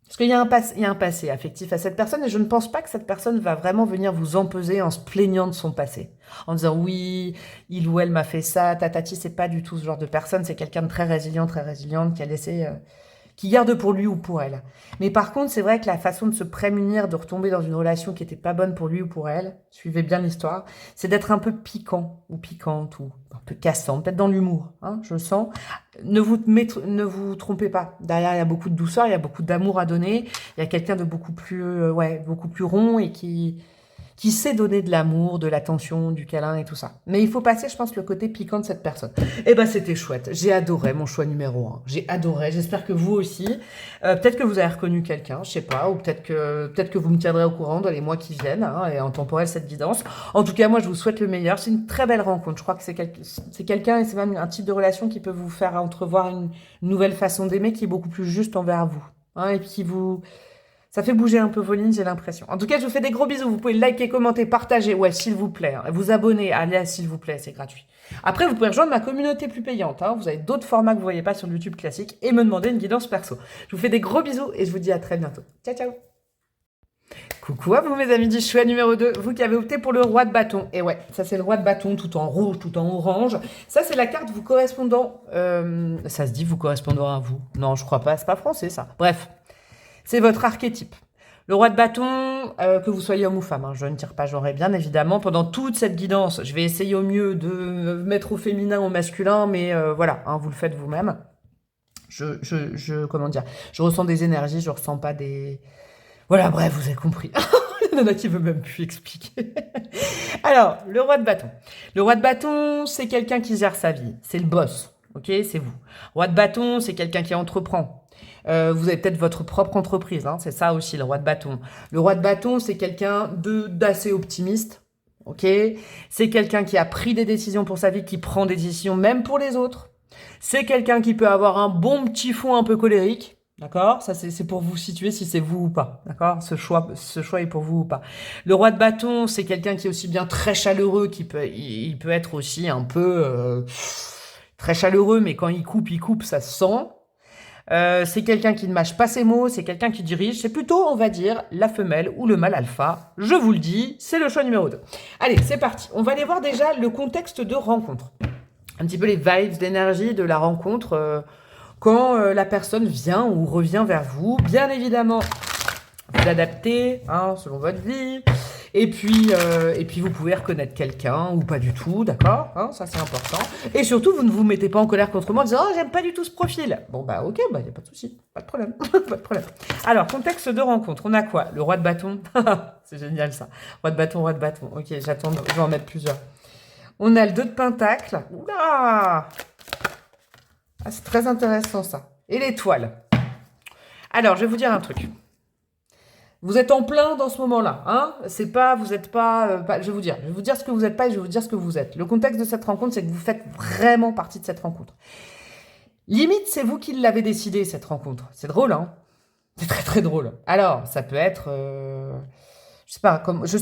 Parce qu'il y a un passé affectif à cette personne et je ne pense pas que cette personne va vraiment venir vous empeser en se plaignant de son passé. En disant oui, il ou elle m'a fait ça, tatati, c'est pas du tout ce genre de personne, c'est quelqu'un de très résiliente, qui a laissé... qui garde pour lui ou pour elle. Mais par contre, c'est vrai que la façon de se prémunir de retomber dans une relation qui n'était pas bonne pour lui ou pour elle, suivez bien l'histoire, c'est d'être un peu piquant ou piquante ou un peu cassant, peut-être dans l'humour, hein, je le sens. Ne vous trompez pas. Derrière, il y a beaucoup de douceur, il y a beaucoup d'amour à donner. Il y a quelqu'un de beaucoup plus rond et qui sait donner de l'amour, de l'attention, du câlin et tout ça. Mais il faut passer, je pense, le côté piquant de cette personne. Eh ben, c'était chouette. J'ai adoré mon choix numéro 1. J'ai adoré. J'espère que vous aussi. Peut-être que vous avez reconnu quelqu'un, je sais pas, ou peut-être que vous me tiendrez au courant dans les mois qui viennent, hein, et en temporel cette guidance. En tout cas, moi, je vous souhaite le meilleur. C'est une très belle rencontre. Je crois que c'est quelqu'un et c'est même un type de relation qui peut vous faire entrevoir une nouvelle façon d'aimer qui est beaucoup plus juste envers vous, hein, et qui vous... Ça fait bouger un peu vos lignes, j'ai l'impression. En tout cas, je vous fais des gros bisous. Vous pouvez liker, commenter, partager. Ouais, s'il vous plaît. Hein. Vous abonner. Allez, s'il vous plaît, c'est gratuit. Après, vous pouvez rejoindre ma communauté plus payante. Hein. Vous avez d'autres formats que vous ne voyez pas sur le YouTube classique et me demander une guidance perso. Je vous fais des gros bisous et je vous dis à très bientôt. Ciao, ciao. Coucou à vous mes amis du choix numéro 2, vous qui avez opté pour le roi de bâton. Et ouais, ça c'est le roi de bâton tout en rouge, tout en orange. Ça c'est la carte vous correspondant. Ça se dit vous correspondant à vous. Non, je crois pas, c'est pas français ça. Bref, c'est votre archétype. Le roi de bâton, que vous soyez homme ou femme, hein, je ne tire pas genre bien évidemment. Pendant toute cette guidance, je vais essayer au mieux de me mettre au féminin, au masculin, mais voilà, hein, vous le faites vous-même. Comment dire, je ressens des énergies, je ressens pas des... Voilà, bref, vous avez compris. Il y en a qui ne veut même plus expliquer. Alors, le roi de bâton. Le roi de bâton, c'est quelqu'un qui gère sa vie. C'est le boss, ok? C'est vous. Roi de bâton, c'est quelqu'un qui entreprend. Vous avez peut-être votre propre entreprise, hein, c'est ça aussi, le roi de bâton. Le roi de bâton, c'est quelqu'un d'assez optimiste, ok? C'est quelqu'un qui a pris des décisions pour sa vie, qui prend des décisions même pour les autres. C'est quelqu'un qui peut avoir un bon petit fond un peu colérique. D'accord? Ça, c'est pour vous situer si c'est vous ou pas. D'accord? Ce choix est pour vous ou pas. Le roi de bâton, c'est quelqu'un qui est aussi bien très chaleureux, il peut être aussi un peu très chaleureux, mais quand il coupe, ça se sent. C'est quelqu'un qui ne mâche pas ses mots, c'est quelqu'un qui dirige. C'est plutôt, on va dire, la femelle ou le mâle alpha. Je vous le dis, c'est le choix numéro 2. Allez, c'est parti. On va aller voir déjà le contexte de rencontre. Un petit peu les vibes d'énergie de la rencontre quand la personne vient ou revient vers vous. Bien évidemment, vous adaptez hein, selon votre vie. Et puis, vous pouvez reconnaître quelqu'un ou pas du tout, d'accord hein, ça, c'est important. Et surtout, vous ne vous mettez pas en colère contre moi en disant « Oh, j'aime pas du tout ce profil !» Bon, bah ok, bah y a pas de souci, pas de problème, pas de problème. Alors, contexte de rencontre, on a quoi? Le roi de bâton, c'est génial ça. Roi de bâton, ok, j'attends, je vais en mettre plusieurs. On a le 2 de pentacle. Oula! Ah, c'est très intéressant ça. Et l'étoile. Alors, je vais vous dire un truc. Vous êtes en plein dans ce moment-là, hein? C'est pas, vous êtes pas, je vais vous dire ce que vous n'êtes pas et je vais vous dire ce que vous êtes. Le contexte de cette rencontre, c'est que vous faites vraiment partie de cette rencontre. Limite, c'est vous qui l'avez décidé, cette rencontre. C'est drôle, hein? C'est très très drôle. Alors, ça peut être, je sais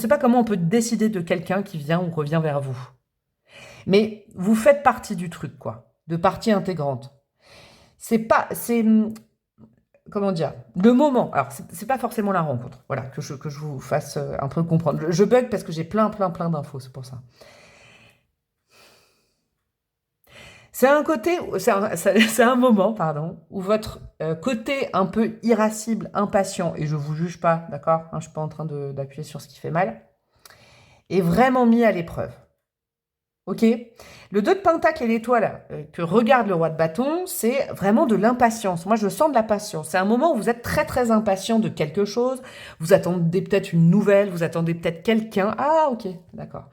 pas comment on peut décider de quelqu'un qui vient ou revient vers vous. Mais vous faites partie du truc, quoi. De partie intégrante. Comment dire, le moment. Alors, c'est pas forcément la rencontre. Voilà, que je vous fasse un peu comprendre. Je bug parce que j'ai plein d'infos, c'est pour ça. C'est un moment, pardon, où votre côté un peu irascible, impatient, et je vous juge pas, d'accord hein, je suis pas en train d'appuyer sur ce qui fait mal, est vraiment mis à l'épreuve. Ok? Le 2 de pentacle et l'étoile que regarde le roi de bâton, c'est vraiment de l'impatience. Moi, je sens de la patience. C'est un moment où vous êtes très, très impatient de quelque chose. Vous attendez peut-être une nouvelle, vous attendez peut-être quelqu'un. Ah, ok, d'accord.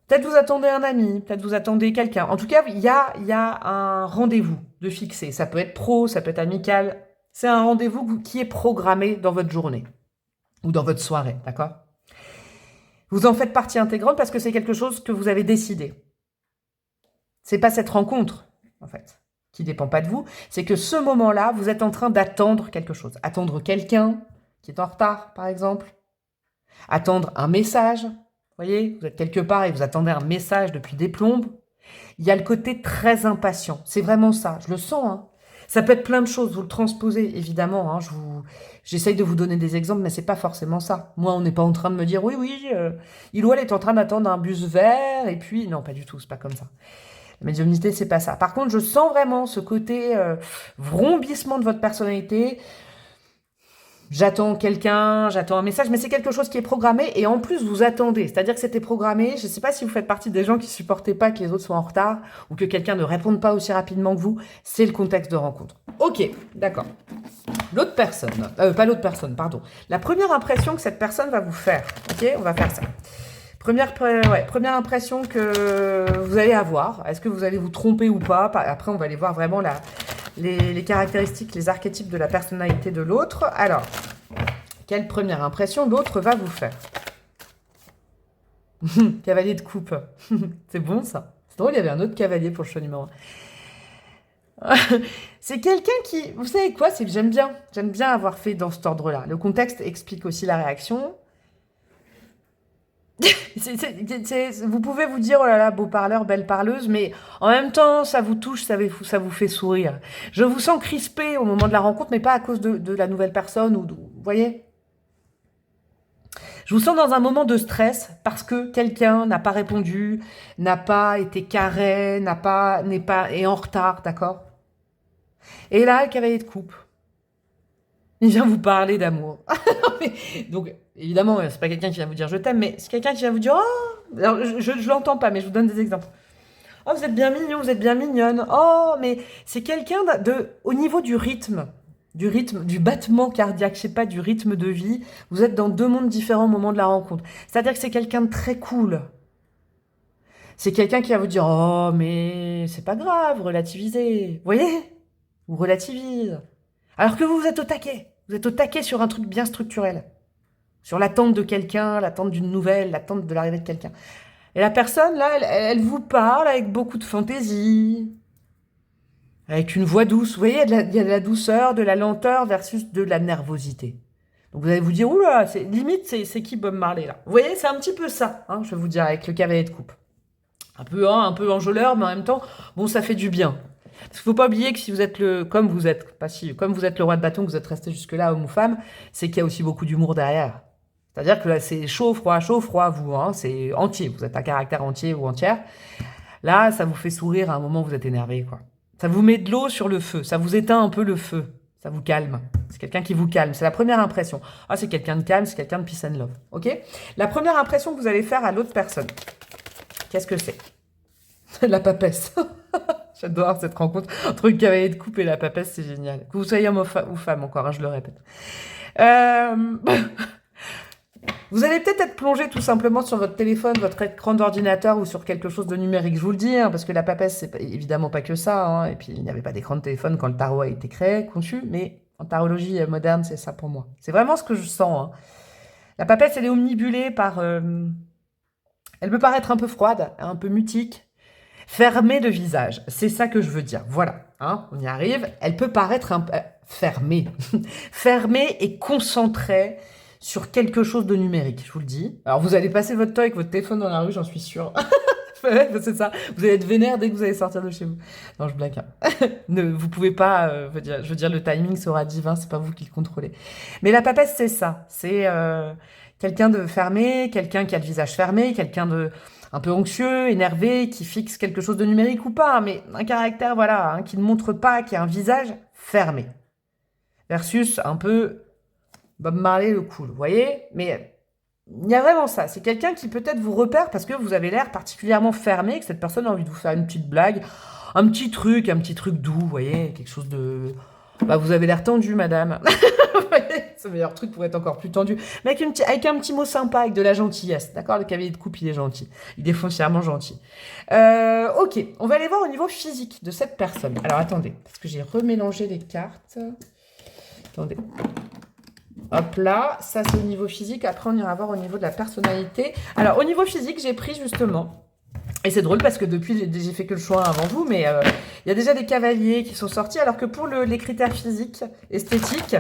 Peut-être vous attendez un ami, peut-être vous attendez quelqu'un. En tout cas, il y a un rendez-vous de fixé. Ça peut être pro, ça peut être amical. C'est un rendez-vous qui est programmé dans votre journée ou dans votre soirée, d'accord? Vous en faites partie intégrante parce que c'est quelque chose que vous avez décidé. C'est pas cette rencontre, en fait, qui dépend pas de vous. C'est que ce moment-là, vous êtes en train d'attendre quelque chose. Attendre quelqu'un qui est en retard, par exemple. Attendre un message. Vous voyez, vous êtes quelque part et vous attendez un message depuis des plombes. Il y a le côté très impatient. C'est vraiment ça. Je le sens, hein. Ça peut être plein de choses, vous le transposez, évidemment. Hein, j'essaye de vous donner des exemples, mais c'est pas forcément ça. Moi, on n'est pas en train de me dire, oui, il ou elle est en train d'attendre un bus vert, et puis... Non, pas du tout, c'est pas comme ça. La médiumnité, c'est pas ça. Par contre, je sens vraiment ce côté vrombissement de votre personnalité. J'attends quelqu'un, j'attends un message, mais c'est quelque chose qui est programmé et en plus vous attendez. C'est-à-dire que c'était programmé. Je ne sais pas si vous faites partie des gens qui supportaient pas que les autres soient en retard ou que quelqu'un ne réponde pas aussi rapidement que vous. C'est le contexte de rencontre. Ok, d'accord. L'autre personne, pas l'autre personne, pardon. La première impression que cette personne va vous faire. Ok, on va faire ça. Première impression que vous allez avoir. Est-ce que vous allez vous tromper ou pas? Après, on va aller voir vraiment les caractéristiques, les archétypes de la personnalité de l'autre. Alors, quelle première impression l'autre va vous faire? Cavalier de coupe. C'est bon, ça. C'est drôle, il y avait un autre cavalier pour le choix numéro 1. C'est quelqu'un qui... Vous savez quoi? C'est que j'aime bien avoir fait dans cet ordre-là. Le contexte explique aussi la réaction. Vous pouvez vous dire, oh là là, beau parleur, belle parleuse, mais en même temps, ça vous touche, ça vous fait sourire. Je vous sens crispé au moment de la rencontre, mais pas à cause de la nouvelle personne Vous voyez? Je vous sens dans un moment de stress parce que quelqu'un n'a pas répondu, n'a pas été carré, est en retard, d'accord? Et là, le cavalier de coupe, il vient vous parler d'amour. Donc, évidemment, c'est pas quelqu'un qui vient vous dire je t'aime, mais c'est quelqu'un qui vient vous dire oh, alors, je l'entends pas, mais je vous donne des exemples. Oh, vous êtes bien mignon, vous êtes bien mignonne. Oh, mais c'est quelqu'un au niveau du rythme, du battement cardiaque, je sais pas, du rythme de vie. Vous êtes dans deux mondes différents au moment de la rencontre. C'est-à-dire que c'est quelqu'un de très cool. C'est quelqu'un qui va vous dire oh, mais c'est pas grave, relativisez. Vous voyez? Ou relativise. Alors que vous êtes au taquet. Vous êtes au taquet sur un truc bien structurel. Sur l'attente de quelqu'un, l'attente d'une nouvelle, l'attente de l'arrivée de quelqu'un. Et la personne, là, elle vous parle avec beaucoup de fantaisie, avec une voix douce. Vous voyez, il y a de la douceur, de la lenteur versus de la nervosité. Donc vous allez vous dire, oula, limite, c'est qui Bob Marley, là? Vous voyez, c'est un petit peu ça, hein, je vais vous dire, avec le cavalier de coupe. Un peu enjôleur, mais en même temps, bon, ça fait du bien. Parce qu'il ne faut pas oublier que si vous êtes comme vous êtes le roi de bâton, que vous êtes resté jusque-là, homme ou femme, c'est qu'il y a aussi beaucoup d'humour derrière. C'est-à-dire que là, c'est chaud, froid, vous, hein, c'est entier. Vous êtes un caractère entier ou entière. Là, ça vous fait sourire à un moment où vous êtes énervé, quoi. Ça vous met de l'eau sur le feu, ça vous éteint un peu le feu, ça vous calme. C'est quelqu'un qui vous calme, c'est la première impression. Ah, c'est quelqu'un de calme, c'est quelqu'un de peace and love, ok? La première impression que vous allez faire à l'autre personne, qu'est-ce que c'est? La papesse. J'adore cette rencontre entre le cavalier de coupe et la papesse, c'est génial. Que vous soyez homme ou femme, encore, hein, je le répète. Vous allez peut-être être plongé tout simplement sur votre téléphone, votre écran d'ordinateur ou sur quelque chose de numérique, je vous le dis, hein, parce que la papesse, c'est évidemment pas que ça. Hein, et puis, il n'y avait pas d'écran de téléphone quand le tarot a été créé, conçu, mais en tarologie moderne, c'est ça pour moi. C'est vraiment ce que je sens. Hein. La papesse, elle est omnibulée par... elle peut paraître un peu froide, un peu mutique, fermée de visage. C'est ça que je veux dire. Voilà, hein, on y arrive. Elle peut paraître un peu fermée. Fermée et concentrée sur quelque chose de numérique, je vous le dis. Alors, vous allez passer votre temps avec votre téléphone dans la rue, j'en suis sûre. C'est ça. Vous allez être vénère dès que vous allez sortir de chez vous. Non, je blague. Vous pouvez pas... je veux dire, le timing sera divin, c'est pas vous qui le contrôlez. Mais la papesse, c'est ça. C'est quelqu'un de fermé, quelqu'un qui a le visage fermé, quelqu'un de un peu anxieux, énervé, qui fixe quelque chose de numérique ou pas, mais un caractère, voilà, hein, qui ne montre pas, qui a un visage fermé. Versus un peu... Bob Marley le cool, vous voyez? Mais il y a vraiment ça. C'est quelqu'un qui peut-être vous repère parce que vous avez l'air particulièrement fermé, que cette personne a envie de vous faire une petite blague, un petit truc doux, vous voyez? Quelque chose de... Bah, vous avez l'air tendu, madame. C'est le meilleur truc pour être encore plus tendu. Mais avec un petit mot sympa, avec de la gentillesse. D'accord? Le cavalier de coupe, il est gentil. Il est foncièrement gentil. Ok, on va aller voir au niveau physique de cette personne. Alors, attendez, parce que j'ai remélangé les cartes. Attendez. Hop là, ça c'est au niveau physique. Après, on ira voir au niveau de la personnalité. Alors, au niveau physique, j'ai pris justement... Et c'est drôle parce que depuis, j'ai fait que le choix avant vous, mais il y a déjà des cavaliers qui sont sortis, alors que pour les critères physiques, esthétiques,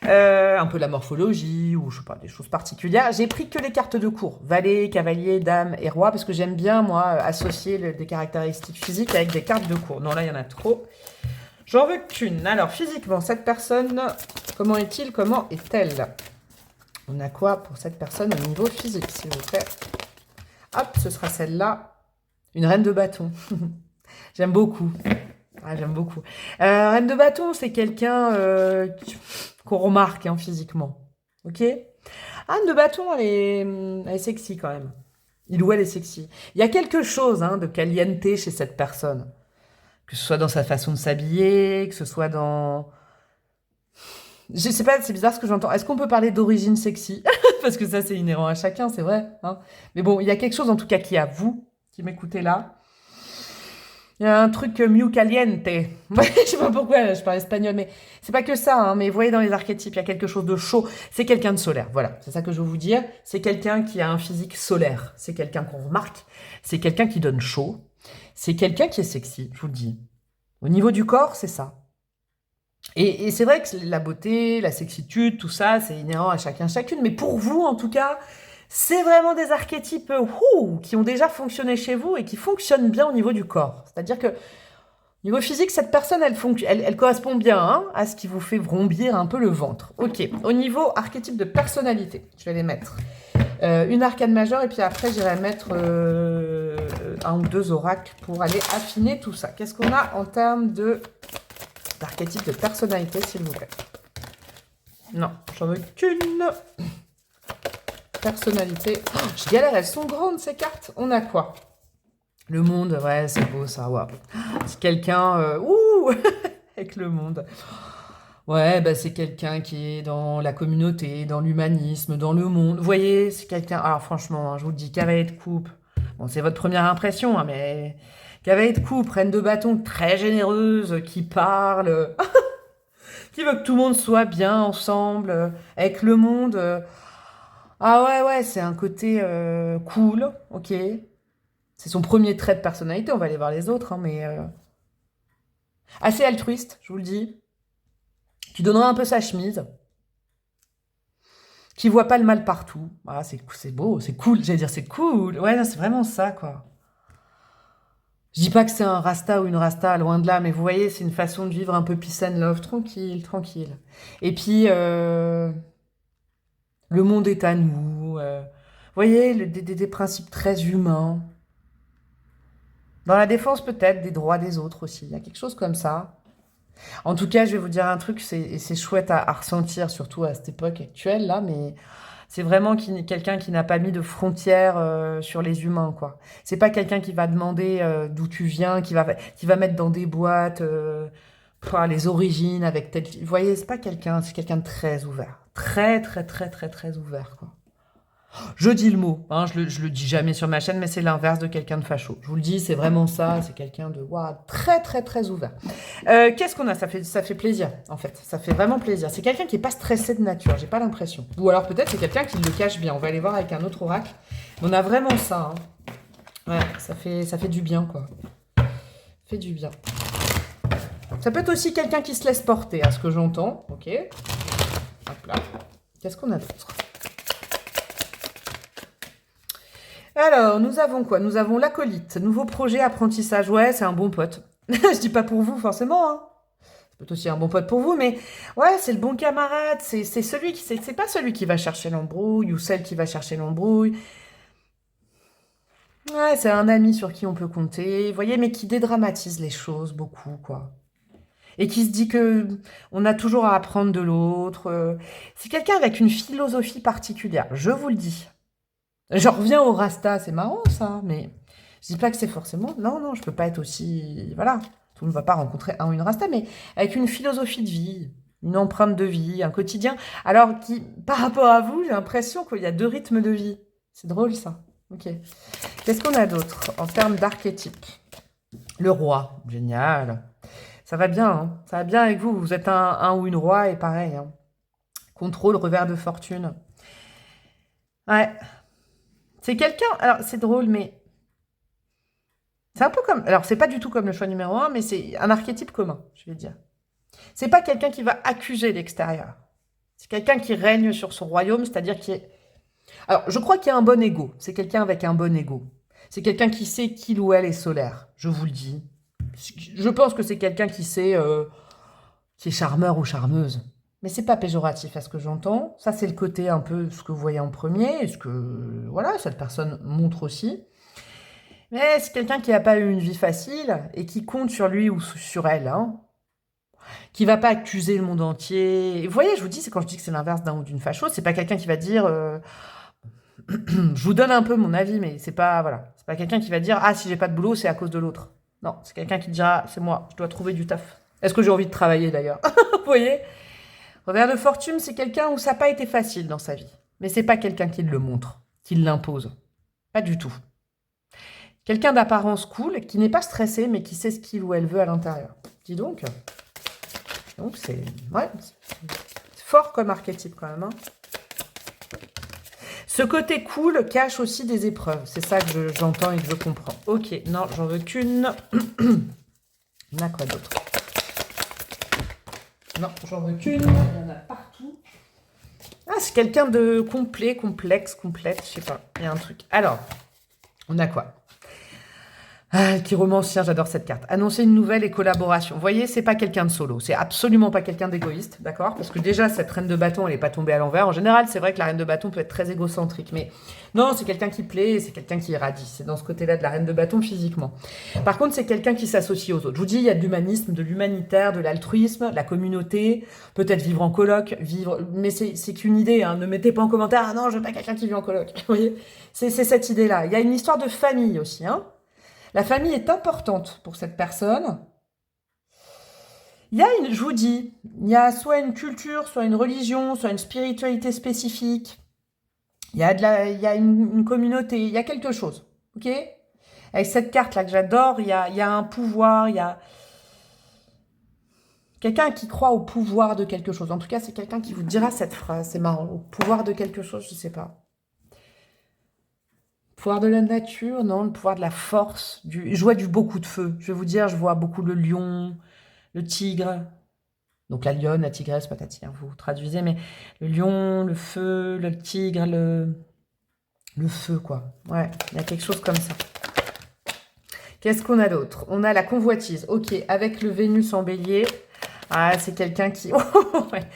un peu la morphologie ou je sais pas, des choses particulières, j'ai pris que les cartes de cour, valet, cavalier, dame et roi, parce que j'aime bien, moi, associer des caractéristiques physiques avec des cartes de cour. Non, là, il y en a trop. J'en veux qu'une. Alors, physiquement, cette personne, comment est-il, comment est-elle? On a quoi pour cette personne au niveau physique, s'il vous plaît? Hop, ce sera celle-là. Une reine de bâton. J'aime beaucoup. Ah, j'aime beaucoup. Reine de bâton, c'est quelqu'un qu'on remarque hein, physiquement. Ok? Reine de bâton, elle est sexy quand même. Il ou elle est sexy. Il y a quelque chose hein, de caliente chez cette personne. Que ce soit dans sa façon de s'habiller, que ce soit dans... Je sais pas, c'est bizarre ce que j'entends. Est-ce qu'on peut parler d'origine sexy? Parce que ça, c'est inhérent à chacun, c'est vrai. Hein, mais bon, il y a quelque chose en tout cas qui est à vous, qui m'écoutez là. Il y a un truc miu caliente. Je sais pas pourquoi je parle espagnol, mais c'est pas que ça. Hein, mais vous voyez dans les archétypes, il y a quelque chose de chaud. C'est quelqu'un de solaire. Voilà, c'est ça que je veux vous dire. C'est quelqu'un qui a un physique solaire. C'est quelqu'un qu'on remarque. C'est quelqu'un qui donne chaud. C'est quelqu'un qui est sexy, je vous le dis. Au niveau du corps, c'est ça. Et c'est vrai que la beauté, la sexitude, tout ça, c'est inhérent à chacun, chacune. Mais pour vous, en tout cas, c'est vraiment des archétypes qui ont déjà fonctionné chez vous et qui fonctionnent bien au niveau du corps. C'est-à-dire que Niveau physique, cette personne, elle correspond bien hein, à ce qui vous fait vrombir un peu le ventre. Ok, au niveau archétype de personnalité, je vais les mettre. Une arcane majeure et puis après, j'irai mettre un ou deux oracles pour aller affiner tout ça. Qu'est-ce qu'on a en termes d'archétype de personnalité, s'il vous plaît? Non, j'en veux qu'une. Personnalité. Oh, je galère, elles sont grandes ces cartes. On a quoi? Le monde, ouais, c'est beau ça. Wow. C'est quelqu'un. Ouh avec le monde. Ouais, bah c'est quelqu'un qui est dans la communauté, dans l'humanisme, dans le monde. Vous voyez, c'est quelqu'un. Alors franchement, hein, je vous le dis, cavalier de coupe. Bon, c'est votre première impression, hein, mais cavalier de coupe, reine de bâton, très généreuse, qui parle, qui veut que tout le monde soit bien ensemble, avec le monde. Ah ouais, ouais, c'est un côté cool, ok. C'est son premier trait de personnalité, on va aller voir les autres, hein, mais assez altruiste, je vous le dis. Qui donnera un peu sa chemise. Qui voit pas le mal partout. Ah, c'est beau, c'est cool, j'allais dire c'est cool. Ouais, non, c'est vraiment ça, quoi. Je dis pas que c'est un rasta ou une rasta, loin de là, mais vous voyez, c'est une façon de vivre un peu peace and love, tranquille, tranquille. Et puis, le monde est à nous. Vous voyez, des principes très humains. Dans la défense peut-être des droits des autres aussi. Il y a quelque chose comme ça. En tout cas, je vais vous dire un truc, et c'est chouette à ressentir, surtout à cette époque actuelle là, mais c'est vraiment quelqu'un qui n'a pas mis de frontières sur les humains, quoi. C'est pas quelqu'un qui va demander d'où tu viens, qui va mettre dans des boîtes les origines avec tel. Vous voyez, c'est quelqu'un de très ouvert, très très très très très ouvert, quoi. Je dis le mot, hein, je le dis jamais sur ma chaîne, mais c'est l'inverse de quelqu'un de facho. Je vous le dis, c'est vraiment ça, c'est quelqu'un de waouh, très très très ouvert. Qu'est-ce qu'on a? Ça fait plaisir, en fait. Ça fait vraiment plaisir. C'est quelqu'un qui n'est pas stressé de nature, j'ai pas l'impression. Ou alors peut-être c'est quelqu'un qui le cache bien. On va aller voir avec un autre oracle. On a vraiment ça. Hein. Ouais, ça fait du bien, quoi. Ça fait du bien. Ça peut être aussi quelqu'un qui se laisse porter, à ce que j'entends. Ok. Hop là. Qu'est-ce qu'on a d'autre? Alors, nous avons quoi? Nous avons l'acolyte, nouveau projet, apprentissage. Ouais, c'est un bon pote. Je dis pas pour vous, forcément, hein. Ça peut être aussi un bon pote pour vous, mais ouais, c'est le bon camarade. C'est celui qui, c'est pas celui qui va chercher l'embrouille ou celle qui va chercher l'embrouille. Ouais, c'est un ami sur qui on peut compter, vous voyez, mais qui dédramatise les choses beaucoup, quoi. Et qui se dit que on a toujours à apprendre de l'autre. C'est quelqu'un avec une philosophie particulière, je vous le dis. J'en reviens au Rasta, c'est marrant ça, mais je dis pas que c'est forcément. Non, non, je peux pas être aussi. Voilà, tout le monde ne va pas rencontrer un ou une Rasta, mais avec une philosophie de vie, une empreinte de vie, un quotidien. Alors, par rapport à vous, j'ai l'impression qu'il y a deux rythmes de vie. C'est drôle ça. Ok. Qu'est-ce qu'on a d'autre en termes d'archétype? Le roi, génial. Ça va bien, hein. Ça va bien avec vous. Vous êtes un ou une roi et pareil. Hein. Contrôle, revers de fortune. Ouais. C'est quelqu'un, alors c'est drôle, mais c'est un peu comme, alors c'est pas du tout comme le choix numéro un, mais c'est un archétype commun, je vais dire. C'est pas quelqu'un qui va accuser l'extérieur. C'est quelqu'un qui règne sur son royaume, c'est-à-dire qui est... Alors, je crois qu'il y a un bon ego. C'est quelqu'un avec un bon ego. C'est quelqu'un qui sait qu'il ou elle est solaire, je vous le dis. Je pense que c'est quelqu'un qui sait, qui est charmeur ou charmeuse. Mais c'est pas péjoratif à ce que j'entends. Ça, c'est le côté un peu ce que vous voyez en premier, et ce que, voilà, cette personne montre aussi. Mais c'est quelqu'un qui n'a pas eu une vie facile et qui compte sur lui ou sur elle, hein. Qui va pas accuser le monde entier. Et vous voyez, je vous dis, c'est quand je dis que c'est l'inverse d'un ou d'une facho, c'est pas quelqu'un qui va dire, je vous donne un peu mon avis, mais c'est pas, voilà, c'est pas quelqu'un qui va dire, ah si j'ai pas de boulot, c'est à cause de l'autre. Non, c'est quelqu'un qui dira, c'est moi, je dois trouver du taf. Est-ce que j'ai envie de travailler d'ailleurs? Vous voyez? Revers de fortune, c'est quelqu'un où ça n'a pas été facile dans sa vie. Mais c'est pas quelqu'un qui le montre, qui l'impose. Pas du tout. Quelqu'un d'apparence cool, qui n'est pas stressé, mais qui sait ce qu'il ou elle veut à l'intérieur. Dis donc. Donc c'est... Ouais, c'est fort comme archétype quand même. Hein. Ce côté cool cache aussi des épreuves. C'est ça que j'entends et que je comprends. Ok, non, j'en veux qu'une. On a quoi d'autre? Non, j'en veux qu'une. Il y en a partout. Ah, c'est quelqu'un de complet, complexe, complète, je sais pas. Il y a un truc. Alors, on a quoi? Ah, chiromancien, j'adore cette carte. Annoncer une nouvelle et collaboration. Vous voyez, c'est pas quelqu'un de solo. C'est absolument pas quelqu'un d'égoïste, d'accord? Parce que déjà, cette reine de bâton, elle est pas tombée à l'envers. En général, c'est vrai que la reine de bâton peut être très égocentrique. Mais non, c'est quelqu'un qui plaît, c'est quelqu'un qui irradie. C'est dans ce côté-là de la reine de bâton physiquement. Par contre, c'est quelqu'un qui s'associe aux autres. Je vous dis, il y a de l'humanisme, de l'humanitaire, de l'altruisme, de la communauté. Peut-être vivre en coloc, vivre... Mais c'est qu'une idée, hein. Ne mettez pas en commentaire, ah non, je veux pas quelqu'un qui vit en coloc. Vous voyez? C'est cette idée-là. Il y a une histoire de famille aussi, hein. La famille est importante pour cette personne. Il y a je vous dis, il y a soit une culture, soit une religion, soit une spiritualité spécifique. Il y a une communauté, il y a quelque chose. Ok? Avec cette carte-là que j'adore, il y a un pouvoir, il y a quelqu'un qui croit au pouvoir de quelque chose. En tout cas, c'est quelqu'un qui vous dira cette phrase. C'est marrant. Au pouvoir de quelque chose, je sais pas. Pouvoir de la nature, non, le pouvoir de la force. Je vois beaucoup de feu. Je vais vous dire, je vois beaucoup le lion, le tigre. Donc la lionne, la tigresse, patati, hein, vous traduisez, mais le lion, le feu, le tigre, le feu, quoi. Ouais, il y a quelque chose comme ça. Qu'est-ce qu'on a d'autre? On a la convoitise. Ok, avec le Vénus en bélier. Ah, c'est quelqu'un qui... Ouais.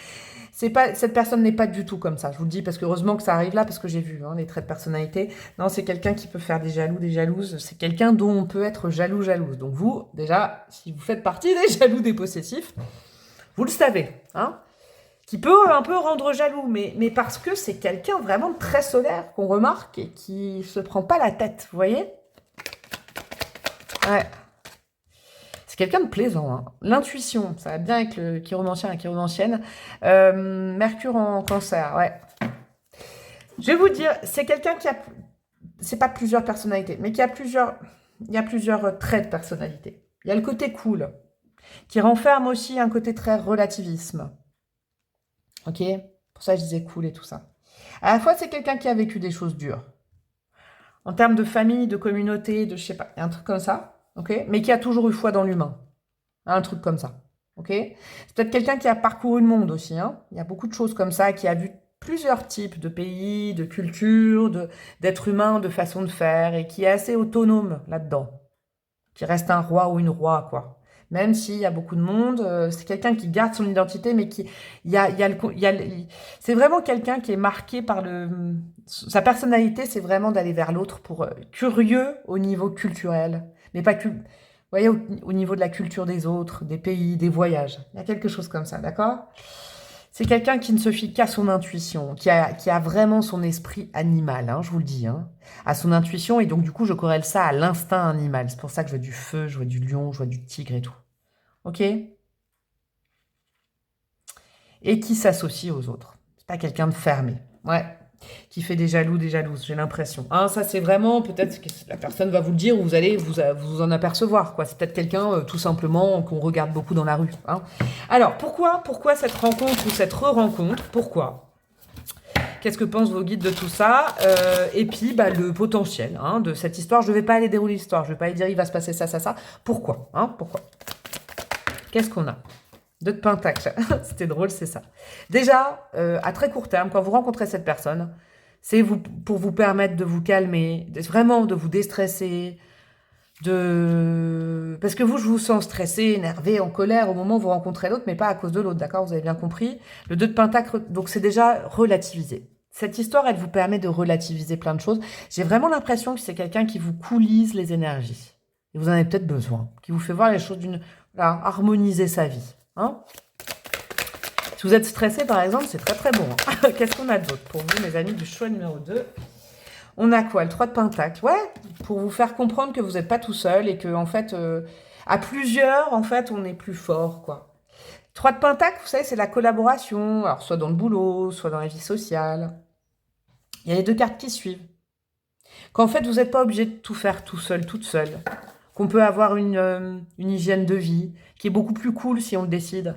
Cette personne n'est pas du tout comme ça, je vous le dis, parce que heureusement que ça arrive là, parce que j'ai vu hein, les traits de personnalité. Non, c'est quelqu'un qui peut faire des jaloux, des jalouses. C'est quelqu'un dont on peut être jaloux, jalouse. Donc vous, déjà, si vous faites partie des jaloux, des possessifs, vous le savez, hein, qui peut un peu rendre jaloux, mais parce que c'est quelqu'un vraiment de très solaire, qu'on remarque, et qui se prend pas la tête, vous voyez? Ouais. C'est quelqu'un de plaisant. Hein. L'intuition, ça va bien avec le chiromancien et la chiromancienne. Mercure en cancer, ouais. Je vais vous dire, c'est quelqu'un qui a... C'est pas plusieurs personnalités, mais qui a plusieurs... Il y a plusieurs traits de personnalité. Il y a le côté cool, qui renferme aussi un côté très relativisme. Ok? Pour ça, je disais cool et tout ça. À la fois, c'est quelqu'un qui a vécu des choses dures. En termes de famille, de communauté, de je sais pas, un truc comme ça. Ok? Mais qui a toujours eu foi dans l'humain. Un truc comme ça. Ok? C'est peut-être quelqu'un qui a parcouru le monde aussi. Hein. Il y a beaucoup de choses comme ça, qui a vu plusieurs types de pays, de cultures, d'êtres humains, de façons de faire, et qui est assez autonome là-dedans. Qui reste un roi ou une roi, quoi. Même s'il y a beaucoup de monde, c'est quelqu'un qui garde son identité, mais qui, c'est vraiment quelqu'un qui est marqué par sa personnalité, c'est vraiment d'aller vers l'autre pour curieux au niveau culturel, mais pas que, vous voyez, au niveau de la culture des autres, des pays, des voyages. Il y a quelque chose comme ça, d'accord? C'est quelqu'un qui ne se fie qu'à son intuition, qui a vraiment son esprit animal, hein, je vous le dis, hein, à son intuition, et donc du coup je corrèle ça à l'instinct animal. C'est pour ça que je vois du feu, je vois du lion, je vois du tigre et tout. Ok? Et qui s'associe aux autres. C'est pas quelqu'un de fermé. Ouais. Qui fait des jaloux, des jalouses, j'ai l'impression. Hein, ça c'est vraiment, peut-être que la personne va vous le dire, ou vous allez vous en apercevoir, quoi. C'est peut-être quelqu'un, tout simplement, qu'on regarde beaucoup dans la rue. Hein. Alors, pourquoi cette rencontre ou cette re-rencontre? Pourquoi? Qu'est-ce que pensent vos guides de tout ça? Et puis, bah, le potentiel hein, de cette histoire. Je ne vais pas aller dérouler l'histoire, je ne vais pas aller dire il va se passer ça, ça, ça. Pourquoi hein? Pourquoi? Qu'est-ce qu'on a? Deux de Pentacle. C'était drôle, c'est ça. Déjà, à très court terme, quand vous rencontrez cette personne, c'est pour vous permettre de vous calmer, vraiment de vous déstresser, parce que je vous sens stressé, énervé, en colère au moment où vous rencontrez l'autre, mais pas à cause de l'autre, d'accord? Vous avez bien compris. Le 2 de Pentacle, donc c'est déjà relativisé. Cette histoire, elle vous permet de relativiser plein de choses. J'ai vraiment l'impression que c'est quelqu'un qui vous coulisse les énergies. Et vous en avez peut-être besoin. Qui vous fait voir les choses voilà, harmoniser sa vie. Hein? Si vous êtes stressé, par exemple, c'est très très bon. Hein. Qu'est-ce qu'on a d'autre pour vous, mes amis, du choix numéro 2? On a quoi? Le 3 de Pentacle. Ouais, pour vous faire comprendre que vous n'êtes pas tout seul et que, en fait, à plusieurs, en fait, on est plus fort, quoi. 3 de Pentacle, vous savez, c'est la collaboration. Alors, soit dans le boulot, soit dans la vie sociale. Il y a les deux cartes qui suivent. Qu'en fait, vous n'êtes pas obligé de tout faire tout seul, toute seule. Qu'on peut avoir une hygiène de vie qui est beaucoup plus cool si on le décide.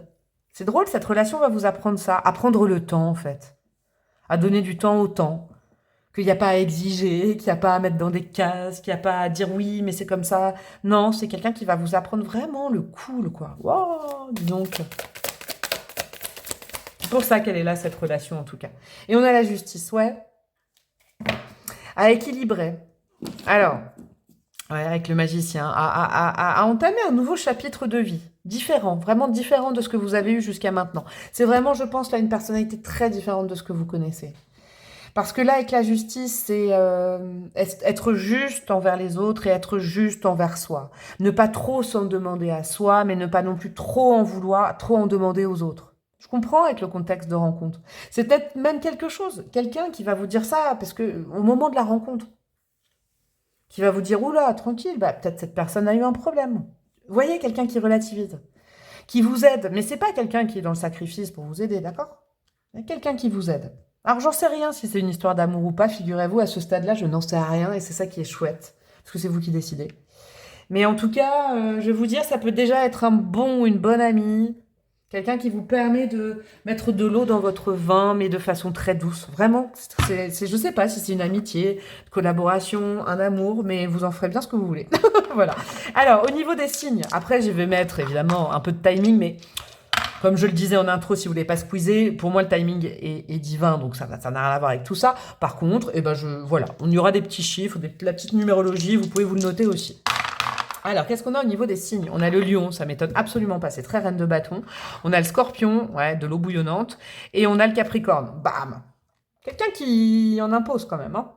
C'est drôle, cette relation va vous apprendre ça. À prendre le temps, en fait. À donner du temps au temps. Qu'il n'y a pas à exiger, qu'il n'y a pas à mettre dans des cases, qu'il n'y a pas à dire oui, mais c'est comme ça. Non, c'est quelqu'un qui va vous apprendre vraiment le cool, quoi. Wow, dis donc. C'est pour ça qu'elle est là, cette relation, en tout cas. Et on a la justice, ouais. À équilibrer. Alors, Ouais, avec le magicien, à entamer un nouveau chapitre de vie, différent, vraiment différent de ce que vous avez eu jusqu'à maintenant. C'est vraiment, je pense, là, une personnalité très différente de ce que vous connaissez. Parce que là, avec la justice, c'est être juste envers les autres et être juste envers soi. Ne pas trop s'en demander à soi, mais ne pas non plus trop en vouloir, trop en demander aux autres. Je comprends avec le contexte de rencontre. C'est peut-être même quelque chose, quelqu'un qui va vous dire ça, parce que au moment de la rencontre, qui va vous dire, oula, tranquille, bah, peut-être cette personne a eu un problème. Vous voyez, quelqu'un qui relativise, qui vous aide, mais c'est pas quelqu'un qui est dans le sacrifice pour vous aider, d'accord? C'est quelqu'un qui vous aide. Alors, j'en sais rien si c'est une histoire d'amour ou pas, figurez-vous, à ce stade-là, je n'en sais rien, et c'est ça qui est chouette, parce que c'est vous qui décidez. Mais en tout cas, je vais vous dire, ça peut déjà être un bon ou une bonne amie, quelqu'un qui vous permet de mettre de l'eau dans votre vin, mais de façon très douce. Vraiment, je sais pas si c'est une amitié, une collaboration, un amour, mais vous en ferez bien ce que vous voulez. Voilà. Alors, au niveau des signes, après, je vais mettre évidemment un peu de timing, mais comme je le disais en intro, si vous voulez pas squeezer, pour moi le timing est divin, donc ça n'a rien à voir avec tout ça. Par contre, eh ben voilà, on y aura des petits chiffres, la petite numérologie, vous pouvez vous le noter aussi. Alors, qu'est-ce qu'on a au niveau des signes? On a le lion, ça m'étonne absolument pas, c'est très reine de bâton. On a le scorpion, ouais, de l'eau bouillonnante. Et on a le capricorne, bam! Quelqu'un qui en impose quand même, hein.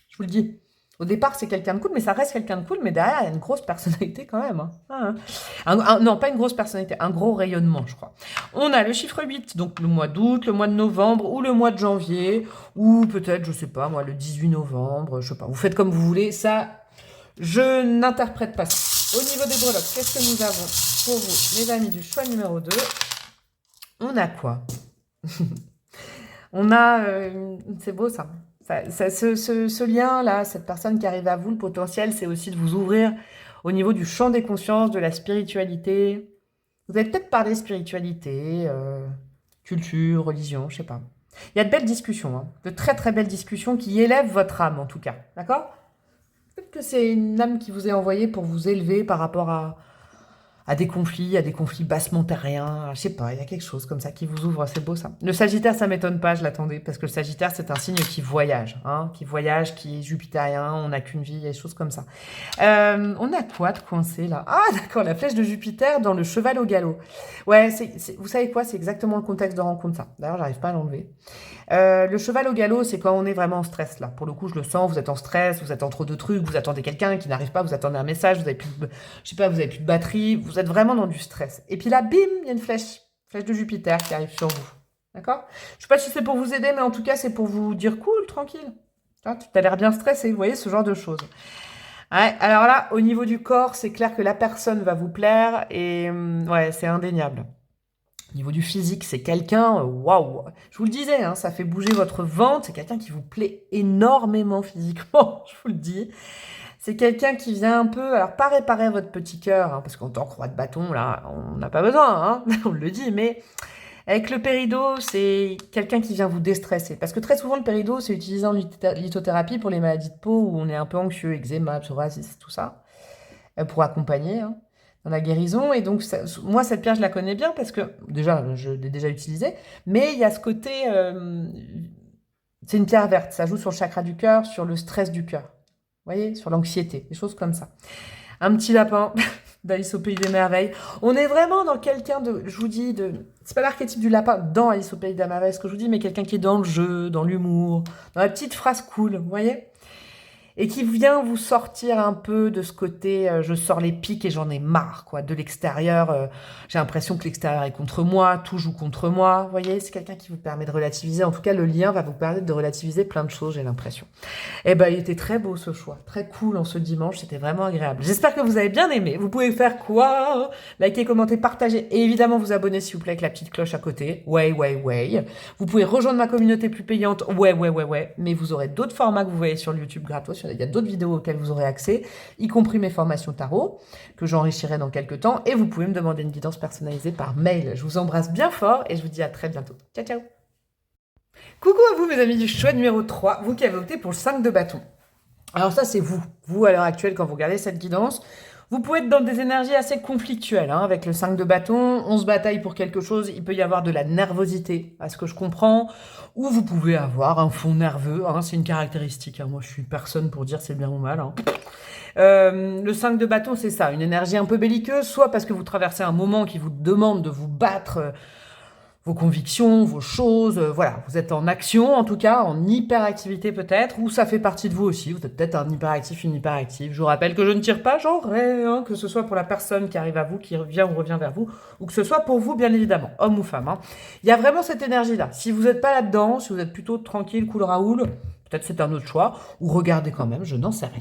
Je vous le dis. Au départ, c'est quelqu'un de cool, mais ça reste quelqu'un de cool, mais derrière, il y a une grosse personnalité quand même, hein. Non, pas une grosse personnalité, un gros rayonnement, je crois. On a le chiffre 8, donc le mois d'août, le mois de novembre, ou le mois de janvier, ou peut-être, je sais pas, moi, le 18 novembre, je sais pas. Vous faites comme vous voulez, ça, je n'interprète pas ça. Au niveau des breloques, qu'est-ce que nous avons pour vous, mes amis du choix numéro 2? On a quoi? On a... c'est beau ça. Ce lien-là, cette personne qui arrive à vous, le potentiel, c'est aussi de vous ouvrir au niveau du champ des consciences, de la spiritualité. Vous allez peut-être parler spiritualité, culture, religion, je sais pas. Il y a de belles discussions, hein, de très très belles discussions qui élèvent votre âme en tout cas, d'accord? Peut-être que c'est une âme qui vous est envoyée pour vous élever par rapport à des conflits bassement terriens, je sais pas, il y a quelque chose comme ça qui vous ouvre, c'est beau ça. Le Sagittaire, ça m'étonne pas, je l'attendais, parce que le Sagittaire, c'est un signe qui voyage, hein, qui est jupitérien, on n'a qu'une vie, il y a des choses comme ça. On a quoi de coincé là? Ah d'accord, la flèche de Jupiter dans le cheval au galop. Ouais, vous savez quoi, c'est exactement le contexte de rencontre ça. D'ailleurs, j'arrive pas à l'enlever. Le cheval au galop, c'est quand on est vraiment en stress, là. Pour le coup, je le sens, vous êtes en stress, vous êtes entre deux trucs, vous attendez quelqu'un qui n'arrive pas, vous attendez un message, vous avez plus de, je sais pas, vous avez plus de batterie, vous êtes vraiment dans du stress. Et puis là, bim, il y a une flèche de Jupiter qui arrive sur vous. D'accord? Je sais pas si c'est pour vous aider, mais en tout cas, c'est pour vous dire cool, tranquille. Tu as l'air bien stressé, vous voyez, ce genre de choses. Ouais, alors là, au niveau du corps, c'est clair que la personne va vous plaire et ouais, c'est indéniable. Au niveau du physique, c'est quelqu'un, waouh, je vous le disais, hein, ça fait bouger votre ventre, c'est quelqu'un qui vous plaît énormément physiquement, je vous le dis. C'est quelqu'un qui vient un peu, alors pas réparer votre petit cœur, hein, parce qu'en tant que roi de bâton, là, on n'a pas besoin, hein, on le dit, mais avec le péridot, c'est quelqu'un qui vient vous déstresser. Parce que très souvent, le péridot, c'est utilisé en lithothérapie pour les maladies de peau où on est un peu anxieux, eczéma, psoriasis, tout ça, pour accompagner, hein, dans la guérison. Et donc, moi, cette pierre, je la connais bien parce que, déjà, je l'ai déjà utilisée, mais il y a ce côté, c'est une pierre verte, ça joue sur le chakra du cœur, sur le stress du cœur. Vous voyez, sur l'anxiété, des choses comme ça. Un petit lapin d'Alice au Pays des Merveilles. On est vraiment dans quelqu'un de, je vous dis, c'est pas l'archétype du lapin dans Alice au Pays des Merveilles, ce que je vous dis, mais quelqu'un qui est dans le jeu, dans l'humour, dans la petite phrase cool, vous voyez? Et qui vient vous sortir un peu de ce côté, je sors les pics et j'en ai marre, quoi. De l'extérieur, j'ai l'impression que l'extérieur est contre moi, tout joue contre moi. Vous voyez, c'est quelqu'un qui vous permet de relativiser. En tout cas, le lien va vous permettre de relativiser plein de choses, j'ai l'impression. Eh ben, il était très beau ce choix, très cool en ce dimanche, c'était vraiment agréable. J'espère que vous avez bien aimé. Vous pouvez faire quoi? Liker, commenter, partager et évidemment vous abonner s'il vous plaît avec la petite cloche à côté. Ouais. Vous pouvez rejoindre ma communauté plus payante. Ouais. Mais vous aurez d'autres formats que vous voyez sur le YouTube gratos. Il y a d'autres vidéos auxquelles vous aurez accès, y compris mes formations tarot, que j'enrichirai dans quelques temps. Et vous pouvez me demander une guidance personnalisée par mail. Je vous embrasse bien fort et je vous dis à très bientôt. Ciao, ciao. Coucou à vous mes amis du choix numéro 3, vous qui avez opté pour le 5 de bâton. Alors ça c'est vous. Vous à l'heure actuelle quand vous regardez cette guidance, vous pouvez être dans des énergies assez conflictuelles, hein, avec le 5 de bâton, on se bataille pour quelque chose, il peut y avoir de la nervosité, à ce que je comprends, ou vous pouvez avoir un fond nerveux, hein, c'est une caractéristique, hein, moi je suis personne pour dire c'est bien ou mal. Hein. Le 5 de bâton, c'est ça, une énergie un peu belliqueuse, soit parce que vous traversez un moment qui vous demande de vous battre, vos convictions, vos choses, voilà, vous êtes en action en tout cas, en hyperactivité peut-être, ou ça fait partie de vous aussi, vous êtes peut-être un hyperactif, une hyperactive. Je vous rappelle que je ne tire pas genre rien, que ce soit pour la personne qui arrive à vous, qui vient ou revient vers vous, ou que ce soit pour vous bien évidemment, homme ou femme. Hein. Il y a vraiment cette énergie-là. Si vous n'êtes pas là-dedans, si vous êtes plutôt tranquille, cool Raoul, peut-être c'est un autre choix, ou regardez quand même, je n'en sais rien.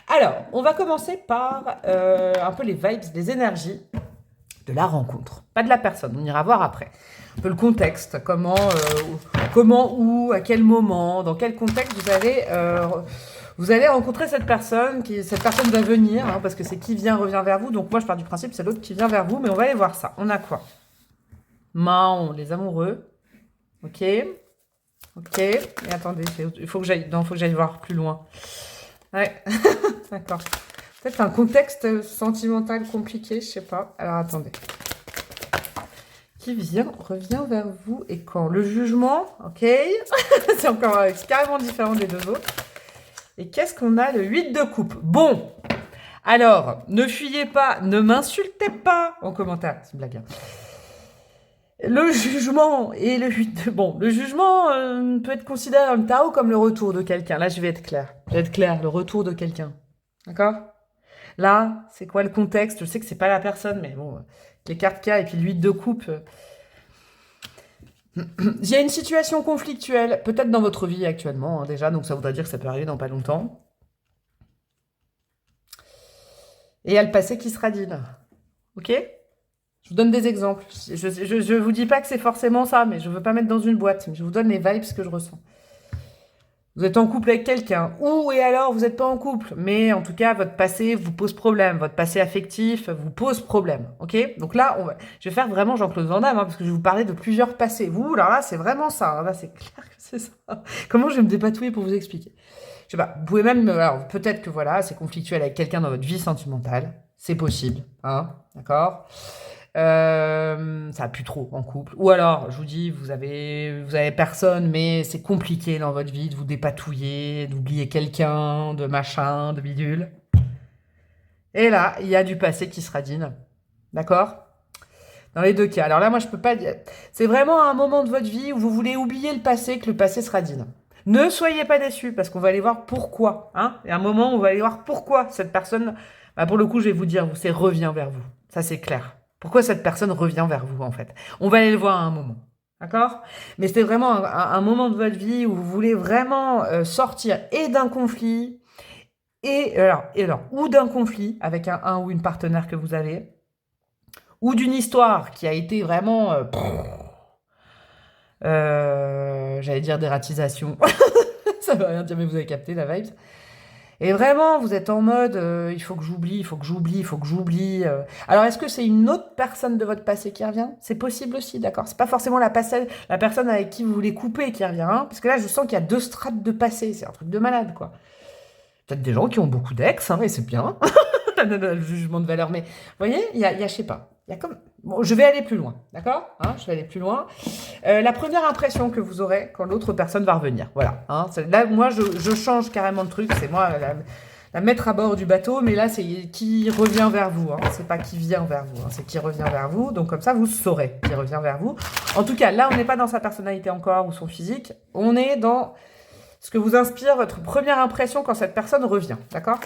Alors, on va commencer par un peu les vibes, les énergies de la rencontre, pas de la personne, on ira voir après. Un peu le contexte, comment, où, à quel moment, dans quel contexte vous allez rencontrer cette personne va venir, hein, parce que c'est qui vient, revient vers vous, donc moi je pars du principe c'est l'autre qui vient vers vous, mais on va aller voir ça. On a quoi? Maon, les amoureux, ok, ok, et attendez, il faut que j'aille voir plus loin. Ouais, d'accord. Peut-être un contexte sentimental compliqué, je sais pas. Alors attendez. Qui revient vers vous et quand? Le jugement, ok. c'est carrément différent des deux autres. Et qu'est-ce qu'on a? Le 8 de coupe. Bon, alors, ne fuyez pas, ne m'insultez pas en commentaire. C'est une blague. Hein. Le jugement et le 8 de... Bon, le jugement peut être considéré dans le tarot comme le retour de quelqu'un. Là, je vais être claire. Le retour de quelqu'un. D'accord? Là, c'est quoi le contexte? Je sais que c'est pas la personne, mais bon... Les cartes K et puis l'huile de coupe. Il y a une situation conflictuelle, peut-être dans votre vie actuellement, hein, déjà, donc ça voudrait dire que ça peut arriver dans pas longtemps. Et il y a le passé qui se radine. Ok? Je vous donne des exemples. Je vous dis pas que c'est forcément ça, mais je veux pas mettre dans une boîte. Je vous donne les vibes que je ressens. Vous êtes en couple avec quelqu'un, ou et alors vous n'êtes pas en couple, mais en tout cas votre passé vous pose problème, votre passé affectif vous pose problème, ok? Donc là, je vais faire vraiment Jean-Claude Van Damme, hein, parce que je vais vous parler de plusieurs passés. Vous, alors là, c'est vraiment ça, hein, là c'est clair que c'est ça. Comment je vais me dépatouiller pour vous expliquer? Je sais pas, vous pouvez même, alors peut-être que voilà, c'est conflictuel avec quelqu'un dans votre vie sentimentale, c'est possible, hein, d'accord? Ça a plus trop en couple. Ou alors, je vous dis, vous avez personne, mais c'est compliqué dans votre vie de vous dépatouiller, d'oublier quelqu'un, de machin, de bidule. Et là, il y a du passé qui se radine. D'accord? Dans les deux cas. Alors là, moi, je peux pas dire. C'est vraiment un moment de votre vie où vous voulez oublier le passé, que le passé se radine. Ne soyez pas déçus, parce qu'on va aller voir pourquoi. Hein. Il y a un moment où on va aller voir pourquoi cette personne, bah pour le coup, je vais vous dire, c'est revient vers vous. Ça, c'est clair. Pourquoi cette personne revient vers vous, en fait? On va aller le voir à un moment. D'accord? Mais c'était vraiment un moment de votre vie où vous voulez vraiment sortir et d'un conflit, ou d'un conflit avec un ou une partenaire que vous avez, ou d'une histoire qui a été vraiment, j'allais dire dératisation. Ça veut rien dire, mais vous avez capté la vibe. Et vraiment, vous êtes en mode, il faut que j'oublie, il faut que j'oublie, il faut que j'oublie. Alors, est-ce que c'est une autre personne de votre passé qui revient? C'est possible aussi, d'accord? C'est pas forcément la personne avec qui vous voulez couper qui revient, hein? Parce que là, je sens qu'il y a deux strates de passé. C'est un truc de malade, quoi. Peut-être des gens qui ont beaucoup d'ex, hein, et c'est bien. Le jugement de valeur. Mais, vous voyez, il y a, je sais pas. Il y a comme... Bon, je vais aller plus loin, d'accord? Hein, je vais aller plus loin. La première impression que vous aurez quand l'autre personne va revenir, voilà. Hein, là, moi, je change carrément de truc. C'est moi la mettre à bord du bateau, mais là, c'est qui revient vers vous. Hein, c'est pas qui vient vers vous, hein, c'est qui revient vers vous. Donc comme ça, vous saurez qui revient vers vous. En tout cas, là, on n'est pas dans sa personnalité encore ou son physique. On est dans ce que vous inspire votre première impression quand cette personne revient, d'accord?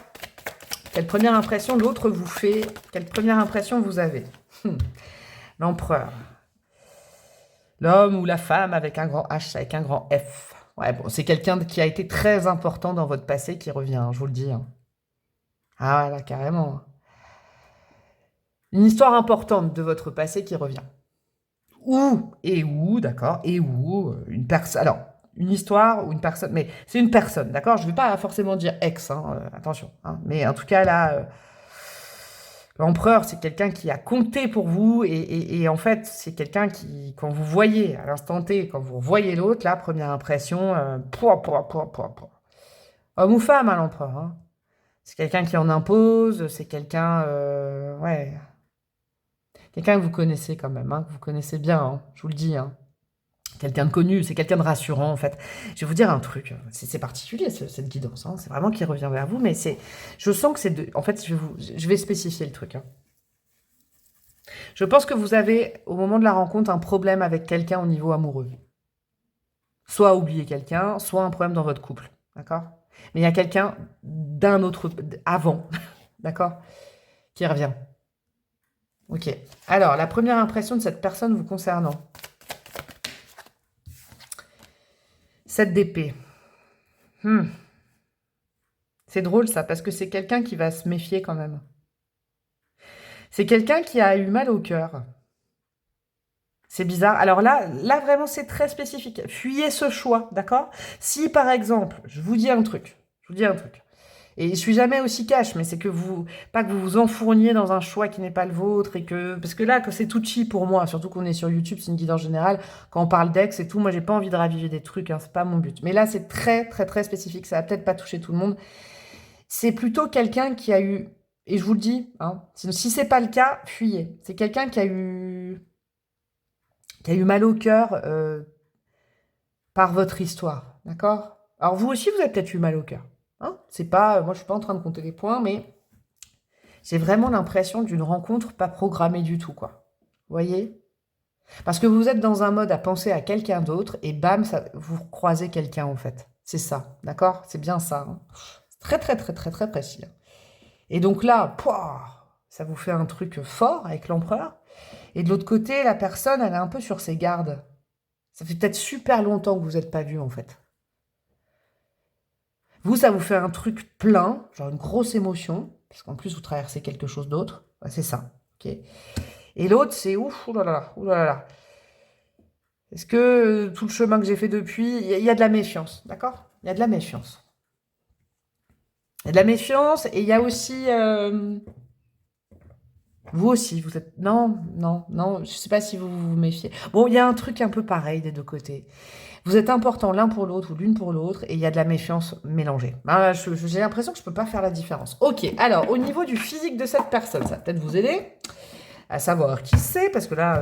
Quelle première impression l'autre vous fait? Quelle première impression vous avez? L'empereur. L'homme ou la femme avec un grand H, avec un grand F. Ouais, bon, c'est quelqu'un qui a été très important dans votre passé qui revient, hein, je vous le dis. Hein. Ah, là, carrément. Une histoire importante de votre passé qui revient. D'accord, une personne... Alors, une histoire ou une personne... Mais c'est une personne, d'accord? Je ne vais pas forcément dire ex, hein, attention. Hein, mais en tout cas, là... L'empereur, c'est quelqu'un qui a compté pour vous et en fait, c'est quelqu'un qui, quand vous voyez, à l'instant T, quand vous voyez l'autre, la première impression, homme ou femme, hein, l'empereur. Hein. C'est quelqu'un qui en impose, c'est quelqu'un, quelqu'un que vous connaissez quand même, hein, que vous connaissez bien, hein, je vous le dis. Hein. Quelqu'un de connu, c'est quelqu'un de rassurant, en fait. Je vais vous dire un truc, c'est particulier, cette guidance, hein. C'est vraiment qui revient vers vous, mais je sens que c'est en fait, je vais spécifier le truc, hein. Je pense que vous avez, au moment de la rencontre, un problème avec quelqu'un au niveau amoureux. Soit oublier quelqu'un, soit un problème dans votre couple, d'accord? Mais il y a quelqu'un d'un autre, avant, d'accord? Qui revient. Ok. Alors, la première impression de cette personne vous concernant. 7 d'épée. C'est drôle ça, parce que c'est quelqu'un qui va se méfier quand même. C'est quelqu'un qui a eu mal au cœur. C'est bizarre. Alors là vraiment, c'est très spécifique. Fuyez ce choix, d'accord? Si par exemple, je vous dis un truc, et je suis jamais aussi cash, mais c'est que pas que vous vous enfourniez dans un choix qui n'est pas le vôtre, parce que là, que c'est tout cheap pour moi, surtout qu'on est sur YouTube, c'est une guide en général, quand on parle d'ex et tout, moi j'ai pas envie de raviver des trucs, hein, c'est pas mon but. Mais là, c'est très très très spécifique, ça va peut-être pas toucher tout le monde. C'est plutôt quelqu'un qui a eu, et je vous le dis, hein, si c'est pas le cas, fuyez. C'est quelqu'un qui a eu mal au cœur par votre histoire, d'accord? Alors vous aussi, vous avez peut-être eu mal au cœur. Hein, c'est pas, moi je suis pas en train de compter les points, mais j'ai vraiment l'impression d'une rencontre pas programmée du tout, quoi. Vous voyez? Parce que vous êtes dans un mode à penser à quelqu'un d'autre, et bam, vous croisez quelqu'un en fait. C'est ça, d'accord? C'est bien ça, hein. C'est très très très très très précis, hein. Et donc là, pouah, ça vous fait un truc fort avec l'empereur. Et de l'autre côté, la personne, elle est un peu sur ses gardes. Ça fait peut-être super longtemps que vous n'êtes pas vus, en fait. Vous, ça vous fait un truc plein, genre une grosse émotion, parce qu'en plus, vous traversez quelque chose d'autre. Ouais, c'est ça, ok. Et l'autre, c'est ouf, oulala, oulala. Est-ce que tout le chemin que j'ai fait depuis, il y a de la méfiance, d'accord? Il y a de la méfiance. Il y a de la méfiance, et il y a aussi... vous aussi, vous êtes... Non, non, non, je sais pas si vous vous méfiez. Bon, il y a un truc un peu pareil des deux côtés. Vous êtes importants l'un pour l'autre ou l'une pour l'autre, et il y a de la méfiance mélangée. Ah, j'ai l'impression que je peux pas faire la différence. Ok, alors, au niveau du physique de cette personne, ça va peut-être vous aider à savoir qui c'est, parce que là,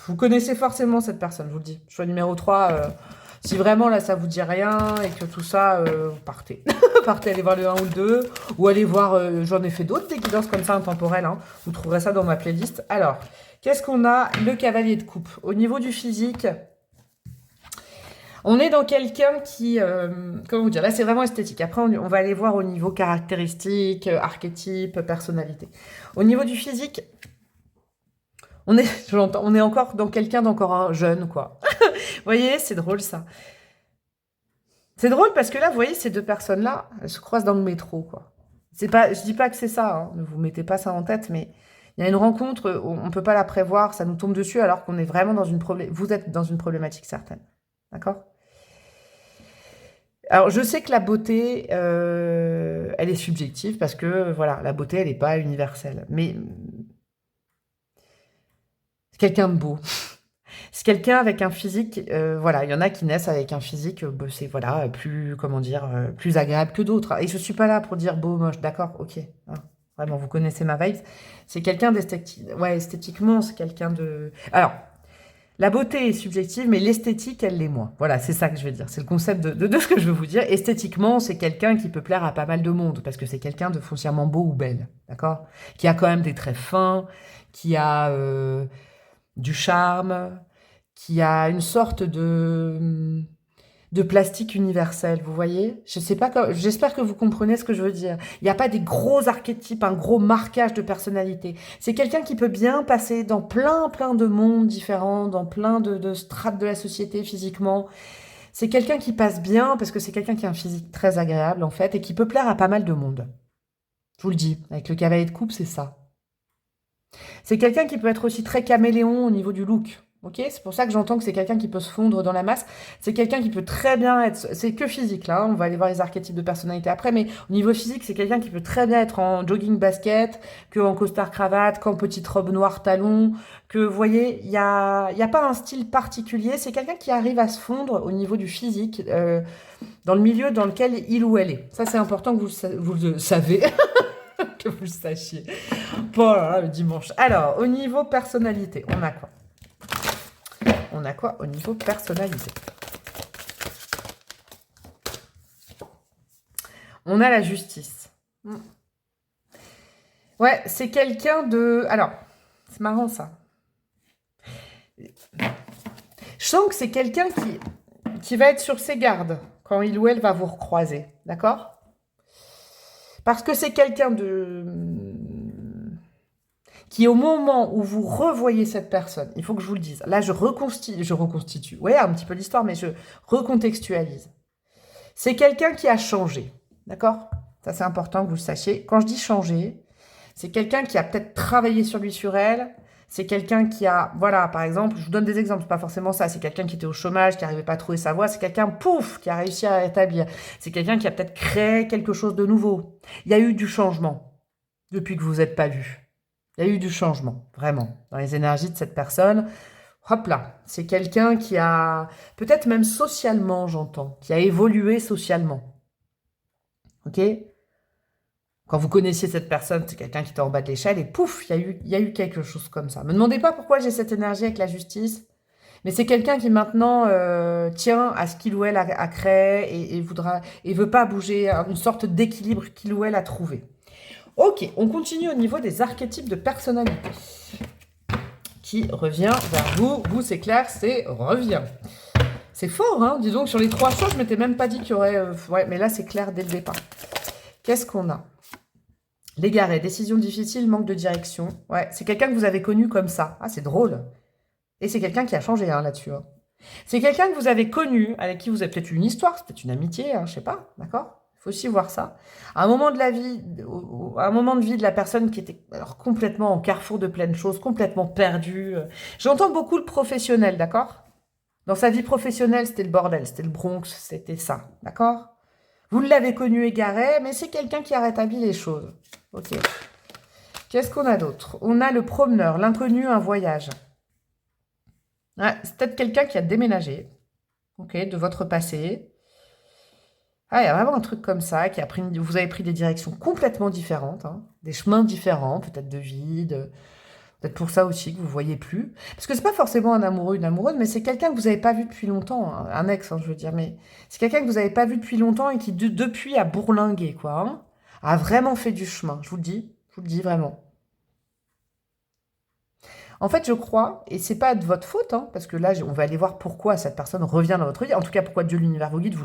vous connaissez forcément cette personne, je vous le dis. Choix numéro 3, si vraiment là ça vous dit rien et que tout ça, partez. Partez, allez voir le 1 ou le 2, ou allez voir, j'en ai fait d'autres des guidances comme ça intemporelles, hein. Vous trouverez ça dans ma playlist. Alors, qu'est-ce qu'on a? Le cavalier de coupe. Au niveau du physique, on est dans quelqu'un qui, comment vous dire, là c'est vraiment esthétique. Après on va aller voir au niveau caractéristiques, archétype, personnalité. Au niveau du physique, on est encore dans quelqu'un d'encore un jeune, quoi. Vous voyez, c'est drôle ça. C'est drôle parce que là, vous voyez, ces deux personnes-là, elles se croisent dans le métro, quoi. Je dis pas que c'est ça, hein, ne vous mettez pas ça en tête, mais il y a une rencontre, on ne peut pas la prévoir, ça nous tombe dessus alors qu'on est vraiment dans vous êtes dans une problématique certaine. D'accord? Alors, je sais que la beauté, elle est subjective parce que, voilà, la beauté, elle n'est pas universelle. Mais c'est quelqu'un de beau. C'est quelqu'un avec un physique, voilà, il y en a qui naissent avec un physique, c'est voilà, plus, comment dire, plus agréable que d'autres. Et je suis pas là pour dire beau, moche, d'accord, ok, hein, vraiment, vous connaissez ma vibe. C'est quelqu'un d'esthétique, ouais, esthétiquement, c'est quelqu'un de... Alors, la beauté est subjective, mais l'esthétique, elle l'est moins. Voilà, c'est ça que je veux dire. C'est le concept de ce que je veux vous dire. Esthétiquement, c'est quelqu'un qui peut plaire à pas mal de monde, parce que c'est quelqu'un de foncièrement beau ou belle, d'accord? Qui a quand même des traits fins, qui a du charme, qui a une sorte de plastique universel, vous voyez? Je sais pas, j'espère que vous comprenez ce que je veux dire. Il n'y a pas des gros archétypes, un gros marquage de personnalité. C'est quelqu'un qui peut bien passer dans plein de mondes différents, dans plein de strates de la société physiquement. C'est quelqu'un qui passe bien parce que c'est quelqu'un qui a un physique très agréable en fait et qui peut plaire à pas mal de monde. Je vous le dis, avec le cavalier de coupe, c'est ça. C'est quelqu'un qui peut être aussi très caméléon au niveau du look. Ok, c'est pour ça que j'entends que c'est quelqu'un qui peut se fondre dans la masse. C'est quelqu'un qui peut très bien être... C'est que physique, là. On va aller voir les archétypes de personnalité après. Mais au niveau physique, c'est quelqu'un qui peut très bien être en jogging basket, qu'en costard-cravate, qu'en petite robe noire talon. Que, vous voyez, il y a pas un style particulier. C'est quelqu'un qui arrive à se fondre au niveau du physique, dans le milieu dans lequel il ou elle est. Ça, c'est important que vous le savez. Que vous le sachiez. Bon, là, le dimanche. Alors, au niveau personnalité, on a quoi? on a quoi au niveau personnalisé? On a la justice. Ouais, c'est quelqu'un de... Alors, c'est marrant ça. Je sens que c'est quelqu'un qui va être sur ses gardes quand il ou elle va vous recroiser. D'accord? Parce que c'est quelqu'un de... qui au moment où vous revoyez cette personne, il faut que je vous le dise, là je reconstitue, ouais, un petit peu l'histoire, mais je recontextualise. C'est quelqu'un qui a changé, d'accord? Ça c'est important que vous le sachiez. Quand je dis changer, c'est quelqu'un qui a peut-être travaillé sur lui, sur elle, c'est quelqu'un qui a, voilà, par exemple, je vous donne des exemples, c'est pas forcément ça, c'est quelqu'un qui était au chômage, qui n'arrivait pas à trouver sa voie, c'est quelqu'un, pouf, qui a réussi à établir, c'est quelqu'un qui a peut-être créé quelque chose de nouveau. Il y a eu du changement depuis que vous n'êtes pas vu. Il y a eu du changement, vraiment, dans les énergies de cette personne. Hop là, c'est quelqu'un qui a, peut-être même socialement, j'entends, qui a évolué socialement. Ok? Quand vous connaissiez cette personne, c'est quelqu'un qui était en bas de l'échelle et pouf, il y a eu quelque chose comme ça. Me demandez pas pourquoi j'ai cette énergie avec la justice, mais c'est quelqu'un qui maintenant tient à ce qu'il ou elle a créé et veut pas bouger, une sorte d'équilibre qu'il ou elle a trouvé. Ok, on continue au niveau des archétypes de personnalité. Qui revient vers vous. Vous, c'est clair, c'est revient. C'est fort, hein. Disons que sur les 3 choses, je m'étais même pas dit qu'il y aurait... ouais, mais là, c'est clair dès le départ. Qu'est-ce qu'on a? L'égaré, décision difficile, manque de direction. Ouais, c'est quelqu'un que vous avez connu comme ça. Ah, c'est drôle. Et c'est quelqu'un qui a changé hein, là-dessus. Hein. C'est quelqu'un que vous avez connu, avec qui vous avez peut-être eu une histoire, c'est peut-être une amitié, hein, je sais pas, d'accord? Il faut aussi voir ça. À un moment de la vie, à un moment de vie de la personne qui était alors, complètement en carrefour de plein de choses, complètement perdue. J'entends beaucoup le professionnel, d'accord? Dans sa vie professionnelle, c'était le bordel, c'était le Bronx, c'était ça, d'accord? Vous l'avez connu égaré, mais c'est quelqu'un qui a rétabli les choses. Ok. Qu'est-ce qu'on a d'autre? On a le promeneur, l'inconnu, un voyage. Ouais, c'est peut-être quelqu'un qui a déménagé, ok, de votre passé. Ah, il y a vraiment un truc comme ça, vous avez pris des directions complètement différentes, hein, des chemins différents, peut-être de vie, peut-être pour ça aussi que vous ne voyez plus. Parce que c'est pas forcément un amoureux, une amoureuse, mais c'est quelqu'un que vous n'avez pas vu depuis longtemps, hein, un ex, hein, je veux dire, mais c'est quelqu'un que vous n'avez pas vu depuis longtemps et qui, depuis, a bourlingué, quoi, hein, a vraiment fait du chemin, je vous le dis vraiment. En fait, je crois, et c'est pas de votre faute, hein, parce que là, on va aller voir pourquoi cette personne revient dans votre vie. En tout cas, pourquoi Dieu, l'univers, vous guide,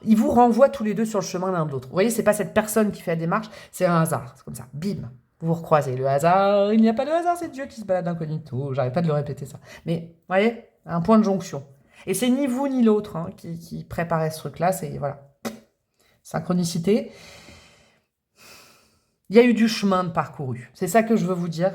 il vous renvoie tous les deux sur le chemin l'un de l'autre. Vous voyez, c'est pas cette personne qui fait la démarche, c'est un hasard. C'est comme ça, bim, vous vous recroisez. Le hasard, il n'y a pas de hasard, c'est Dieu qui se balade incognito. J'arrête pas de le répéter ça. Mais, vous voyez, un point de jonction. Et c'est ni vous ni l'autre hein, qui préparait ce truc-là, c'est, voilà, synchronicité. Il y a eu du chemin de parcouru. C'est ça que je veux vous dire.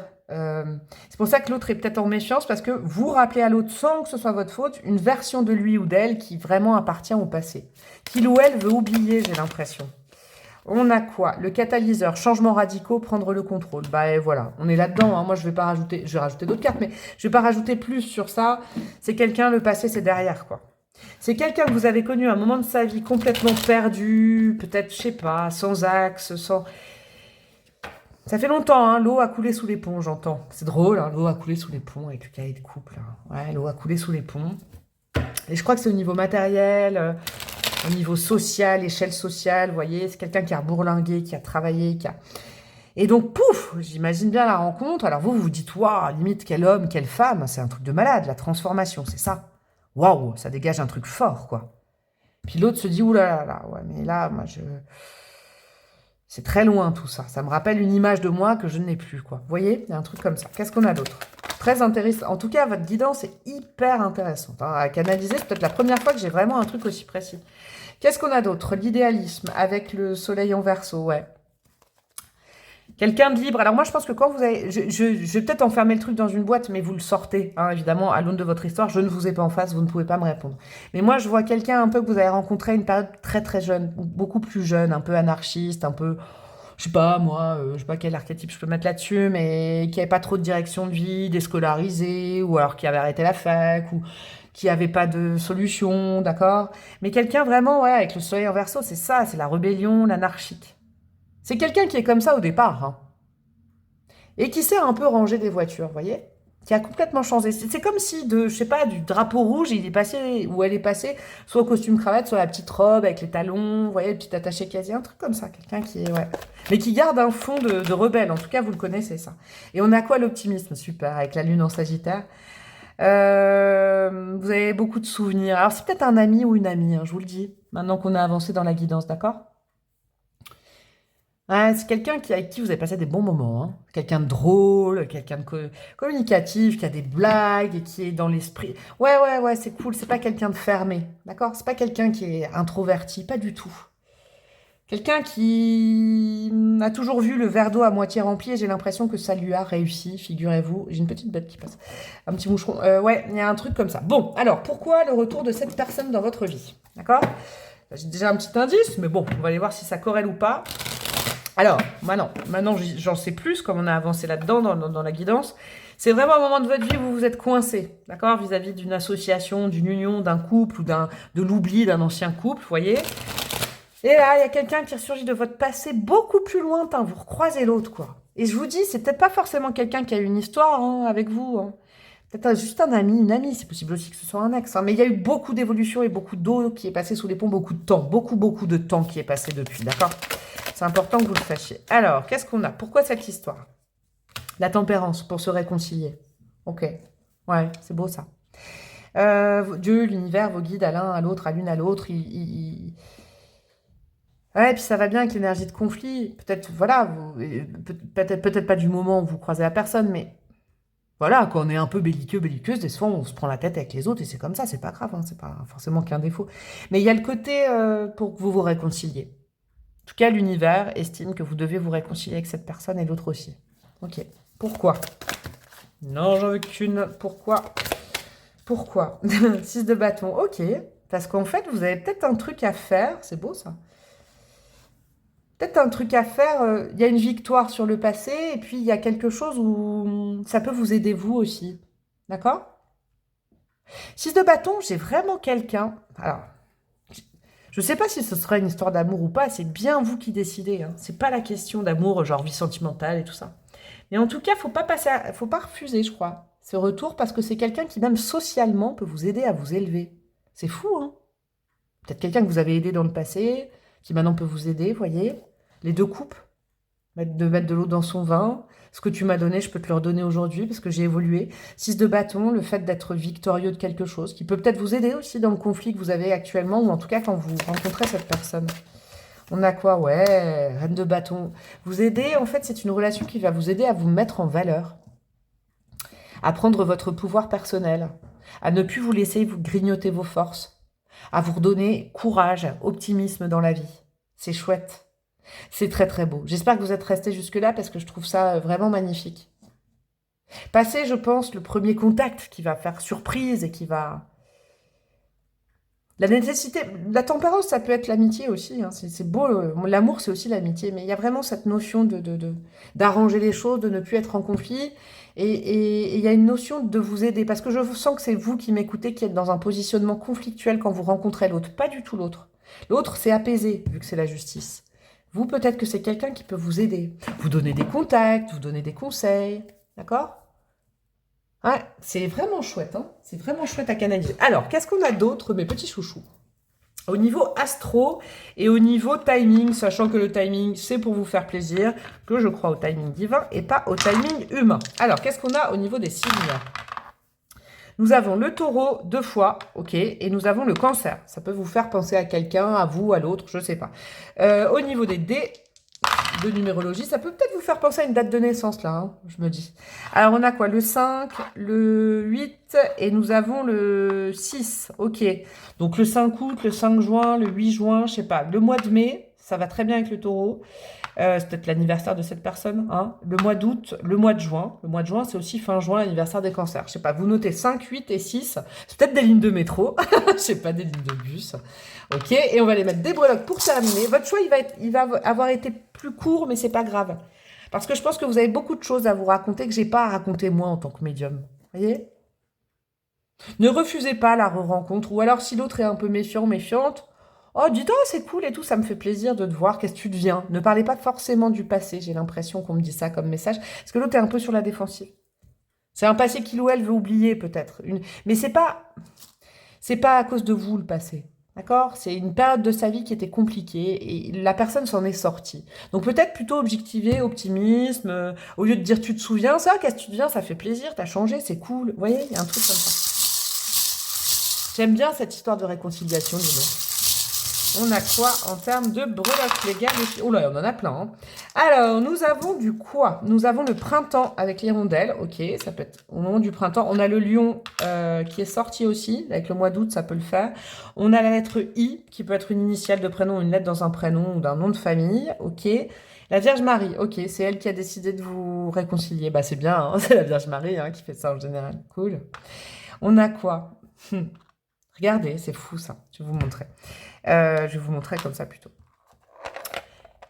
C'est pour ça que l'autre est peut-être en méfiance, parce que vous rappelez à l'autre, sans que ce soit votre faute, une version de lui ou d'elle qui vraiment appartient au passé. Qu'il ou elle veut oublier, j'ai l'impression. On a quoi? Le catalyseur, changements radicaux, prendre le contrôle. Bah et voilà, on est là-dedans. Hein. Moi, je vais rajouter d'autres cartes, mais je vais pas rajouter plus sur ça. C'est quelqu'un, le passé, c'est derrière, quoi. C'est quelqu'un que vous avez connu à un moment de sa vie complètement perdu, peut-être, je sais pas, sans axe, sans... Ça fait longtemps, hein, l'eau a coulé sous les ponts, j'entends. C'est drôle, hein, l'eau a coulé sous les ponts avec le cahier de couple. Hein. Ouais, l'eau a coulé sous les ponts. Et je crois que c'est au niveau matériel, au niveau social, échelle sociale, vous voyez, c'est quelqu'un qui a bourlingué, qui a travaillé, qui a... Et donc, pouf, j'imagine bien la rencontre. Alors vous vous dites, waouh, limite, quel homme, quelle femme, c'est un truc de malade, la transformation, c'est ça. Waouh, ça dégage un truc fort, quoi. Puis l'autre se dit, oulala, ouais, mais là, moi, c'est très loin tout ça. Ça me rappelle une image de moi que je n'ai plus, quoi. Vous voyez, il y a un truc comme ça. Qu'est-ce qu'on a d'autre? Très intéressant. En tout cas, votre guidance est hyper intéressante. Hein. À canaliser, c'est peut-être la première fois que j'ai vraiment un truc aussi précis. Qu'est-ce qu'on a d'autre? L'idéalisme avec le soleil en verso, ouais. Quelqu'un de libre. Alors moi, je pense que quand vous avez... Je vais peut-être enfermer le truc dans une boîte, mais vous le sortez, hein, évidemment, à l'aune de votre histoire. Je ne vous ai pas en face, vous ne pouvez pas me répondre. Mais moi, je vois quelqu'un un peu que vous avez rencontré à une période très très jeune, ou beaucoup plus jeune, un peu anarchiste, un peu... Je sais pas, moi, je sais pas quel archétype je peux mettre là-dessus, mais qui avait pas trop de direction de vie, déscolarisé, ou alors qui avait arrêté la fac, ou qui avait pas de solution, d'accord? Mais quelqu'un vraiment, ouais, avec le soleil en verso, c'est ça, c'est la rébellion, l'anarchique. C'est quelqu'un qui est comme ça au départ, hein, et qui sait un peu ranger des voitures, vous voyez? qui a complètement changé. C'est comme si, je sais pas, du drapeau rouge, il est passé, ou elle est passée, soit au costume cravate, soit la petite robe avec les talons, vous voyez, le petit attaché casier, un truc comme ça, quelqu'un qui est, ouais. Mais qui garde un fond de rebelle, en tout cas, vous le connaissez, ça. Et on a quoi, l'optimisme? Super, avec la lune en Sagittaire. Vous avez beaucoup de souvenirs. Alors, c'est peut-être un ami ou une amie, hein, je vous le dis, maintenant qu'on a avancé dans la guidance, d'accord? Ouais, c'est quelqu'un avec qui vous avez passé des bons moments, hein. Quelqu'un de drôle, quelqu'un de communicatif, qui a des blagues et qui est dans l'esprit. Ouais, ouais, ouais, c'est cool. C'est pas quelqu'un de fermé, d'accord? C'est pas quelqu'un qui est introverti, pas du tout. Quelqu'un qui a toujours vu le verre d'eau à moitié rempli et j'ai l'impression que ça lui a réussi, figurez-vous. J'ai une petite bête qui passe. Un petit moucheron. Ouais, il y a un truc comme ça. Bon, alors, pourquoi le retour de cette personne dans votre vie? D'accord? J'ai déjà un petit indice, mais bon, on va aller voir si ça corrèle ou pas. Alors, maintenant j'en sais plus, comme on a avancé là-dedans, dans la guidance. C'est vraiment un moment de votre vie où vous vous êtes coincé, d'accord, vis-à-vis d'une association, d'une union, d'un couple ou de l'oubli d'un ancien couple, vous voyez. Et là, il y a quelqu'un qui ressurgit de votre passé beaucoup plus lointain, vous recroisez l'autre, quoi. Et je vous dis, c'est peut-être pas forcément quelqu'un qui a eu une histoire hein, avec vous, hein. Peut-être juste un ami, une amie, c'est possible aussi que ce soit un ex, hein. Mais il y a eu beaucoup d'évolution et beaucoup d'eau qui est passée sous les ponts, beaucoup de temps, beaucoup de temps qui est passé depuis, d'accord? C'est important que vous le sachiez. Alors, qu'est-ce qu'on a? Pourquoi cette histoire? La tempérance, pour se réconcilier. Ok. Ouais, c'est beau ça. Dieu, l'univers, vos guides à l'un, à l'autre, à l'une, à l'autre. Ouais, puis ça va bien avec l'énergie de conflit. Peut-être, voilà, peut-être pas du moment où vous croisez la personne, mais voilà, quand on est un peu belliqueux, belliqueuse, des fois on se prend la tête avec les autres et c'est comme ça, c'est pas grave, hein, c'est pas forcément qu'un défaut. Mais il y a le côté pour que vous vous réconciliez. En tout cas, l'univers estime que vous devez vous réconcilier avec cette personne et l'autre aussi. Ok. Pourquoi? Non, j'en veux qu'une. Pourquoi? Pourquoi? 6 de bâton. Ok. Parce qu'en fait, vous avez peut-être un truc à faire. C'est beau ça. Peut-être un truc à faire. Il y a une victoire sur le passé et puis il y a quelque chose où ça peut vous aider vous aussi. D'accord? 6 de bâton, j'ai vraiment quelqu'un. Alors, je ne sais pas si ce sera une histoire d'amour ou pas, c'est bien vous qui décidez, hein. C'est pas la question d'amour, genre vie sentimentale et tout ça. Mais en tout cas, faut pas refuser, je crois, ce retour parce que c'est quelqu'un qui même socialement peut vous aider à vous élever. C'est fou, hein? Peut-être quelqu'un que vous avez aidé dans le passé, qui maintenant peut vous aider, voyez. Les deux coupes, de mettre de l'eau dans son vin. Ce que tu m'as donné, je peux te le redonner aujourd'hui parce que j'ai évolué. 6 de bâton, le fait d'être victorieux de quelque chose, qui peut peut-être vous aider aussi dans le conflit que vous avez actuellement, ou en tout cas quand vous rencontrez cette personne. On a quoi? Ouais, reine de bâton. Vous aider, en fait, c'est une relation qui va vous aider à vous mettre en valeur, à prendre votre pouvoir personnel, à ne plus vous laisser vous grignoter vos forces, à vous redonner courage, optimisme dans la vie. C'est chouette. C'est très très beau. J'espère que vous êtes restés jusque-là parce que je trouve ça vraiment magnifique. Passez, je pense, le premier contact qui va faire surprise et qui va... La nécessité, la tempérance, ça peut être l'amitié aussi, hein. C'est beau, l'amour c'est aussi l'amitié, mais il y a vraiment cette notion d'arranger les choses, de ne plus être en conflit, et il y a une notion de vous aider, parce que je sens que c'est vous qui m'écoutez, qui êtes dans un positionnement conflictuel quand vous rencontrez l'autre, pas du tout l'autre. L'autre, c'est apaisé, vu que c'est la justice. Vous, peut-être que c'est quelqu'un qui peut vous aider, vous donner des contacts, vous donner des conseils, d'accord? Ouais, c'est vraiment chouette, hein. C'est vraiment chouette à canaliser. Alors, qu'est-ce qu'on a d'autre, mes petits chouchous? Au niveau astro et au niveau timing, sachant que le timing, c'est pour vous faire plaisir, que je crois au timing divin et pas au timing humain. Alors, qu'est-ce qu'on a au niveau des signes? Nous avons le taureau 2 fois, ok, et nous avons le cancer. Ça peut vous faire penser à quelqu'un, à vous, à l'autre, je sais pas. Au niveau des dés de numérologie, ça peut peut-être vous faire penser à une date de naissance, là, hein, je me dis. Alors, on a quoi? Le 5, le 8, et nous avons le 6, ok. Donc, le 5 août, le 5 juin, le 8 juin, je sais pas. Le mois de mai, ça va très bien avec le taureau. C'est peut-être l'anniversaire de cette personne, hein. Le mois d'août, le mois de juin. Le mois de juin, c'est aussi fin juin, l'anniversaire des cancers. Je sais pas, vous notez 5, 8 et 6. C'est peut-être des lignes de métro. Je sais pas, des lignes de bus. Ok, et on va les mettre des breloques pour terminer. Votre choix, il va avoir été plus court, mais c'est pas grave. Parce que je pense que vous avez beaucoup de choses à vous raconter que j'ai pas à raconter moi en tant que médium. Vous voyez? Ne refusez pas la re-rencontre. Ou alors, si l'autre est un peu méfiant, méfiante, oh, dites, oh, c'est cool et tout, ça me fait plaisir de te voir, qu'est-ce que tu deviens? Ne parlez pas forcément du passé, j'ai l'impression qu'on me dit ça comme message, parce que l'autre est un peu sur la défensive. C'est un passé qu'il ou elle veut oublier peut-être. Mais c'est pas à cause de vous le passé. D'accord? C'est une période de sa vie qui était compliquée et la personne s'en est sortie. Donc peut-être plutôt objectiver, optimisme, au lieu de dire tu te souviens, ça, qu'est-ce que tu te souviens, ça fait plaisir, t'as changé, c'est cool. Vous voyez, il y a un truc comme ça. J'aime bien cette histoire de réconciliation, dis donc. On a quoi en termes de breloques, les gars? Oh là, on en a plein. Hein. Alors, nous avons du quoi? Nous avons le printemps avec l'hirondelle. Ok, ça peut être au moment du printemps. On a le lion qui est sorti aussi. Avec le mois d'août, ça peut le faire. On a la lettre I qui peut être une initiale de prénom, une lettre dans un prénom ou d'un nom de famille. Ok. La Vierge Marie. Ok, c'est elle qui a décidé de vous réconcilier. Bah, c'est bien. Hein. C'est la Vierge Marie hein, qui fait ça en général. Cool. On a quoi? Regardez, c'est fou ça. Je vais vous montrer. Je vais vous montrer comme ça plutôt.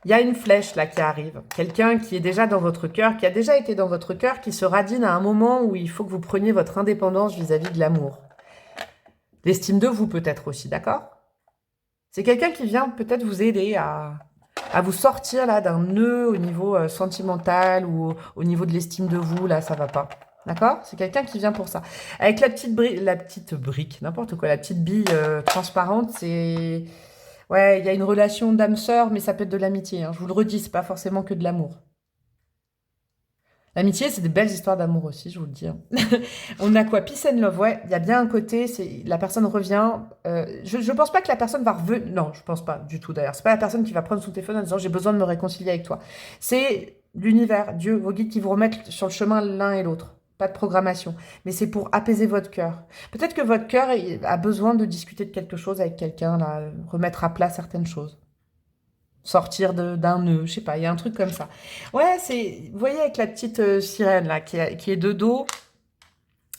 Il y a une flèche là qui arrive. Quelqu'un qui est déjà dans votre cœur, qui a déjà été dans votre cœur, qui se radine à un moment où il faut que vous preniez votre indépendance vis-à-vis de l'amour. L'estime de vous peut-être aussi, d'accord? C'est quelqu'un qui vient peut-être vous aider à vous sortir là d'un nœud au niveau sentimental ou au niveau de l'estime de vous. Là, ça va pas. D'accord? C'est quelqu'un qui vient pour ça. Avec la petite brique, n'importe quoi, la petite bille transparente, c'est... Ouais, il y a une relation d'âme-sœur, mais ça peut être de l'amitié. Hein. Je vous le redis, c'est pas forcément que de l'amour. L'amitié, c'est des belles histoires d'amour aussi, je vous le dis. Hein. On a quoi? Peace and love, ouais. Il y a bien un côté, c'est la personne revient. Je pense pas que la personne va revenir. Non, je pense pas du tout d'ailleurs. C'est pas la personne qui va prendre son téléphone en disant j'ai besoin de me réconcilier avec toi. C'est l'univers, Dieu, vos guides qui vous remettent sur le chemin l'un et l'autre. Pas de programmation. Mais c'est pour apaiser votre cœur. Peut-être que votre cœur a besoin de discuter de quelque chose avec quelqu'un, là, remettre à plat certaines choses. Sortir d'un nœud, je sais pas, il y a un truc comme ça. Ouais, vous voyez avec la petite sirène là, qui est de dos,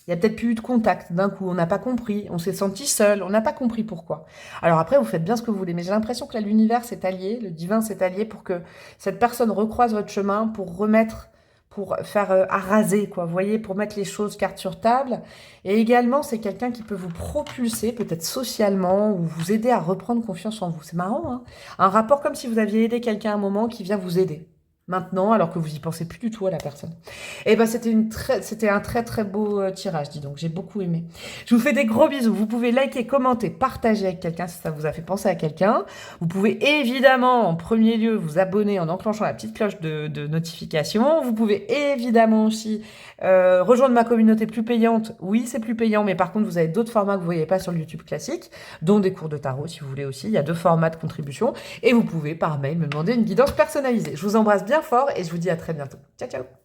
il y a peut-être plus eu de contact d'un coup, on n'a pas compris, on s'est senti seul, on n'a pas compris pourquoi. Alors après, vous faites bien ce que vous voulez, mais j'ai l'impression que là, l'univers s'est allié, le divin s'est allié pour que cette personne recroise votre chemin, pour faire araser, quoi, vous voyez, pour mettre les choses carte sur table. Et également, c'est quelqu'un qui peut vous propulser, peut-être socialement, ou vous aider à reprendre confiance en vous. C'est marrant, hein? Un rapport comme si vous aviez aidé quelqu'un à un moment qui vient vous aider. Maintenant, alors que vous y pensez plus du tout à la personne. Et ben, c'était un très très beau tirage, dis donc. J'ai beaucoup aimé. Je vous fais des gros bisous. Vous pouvez liker, commenter, partager avec quelqu'un si ça vous a fait penser à quelqu'un. Vous pouvez évidemment, en premier lieu, vous abonner en enclenchant la petite cloche de notification. Vous pouvez évidemment aussi rejoindre ma communauté plus payante. Oui, c'est plus payant, mais par contre, vous avez d'autres formats que vous voyez pas sur le YouTube classique, dont des cours de tarot, si vous voulez aussi. Il y a 2 formats de contribution. Et vous pouvez, par mail, me demander une guidance personnalisée. Je vous embrasse bien fort et je vous dis à très bientôt. Ciao, ciao!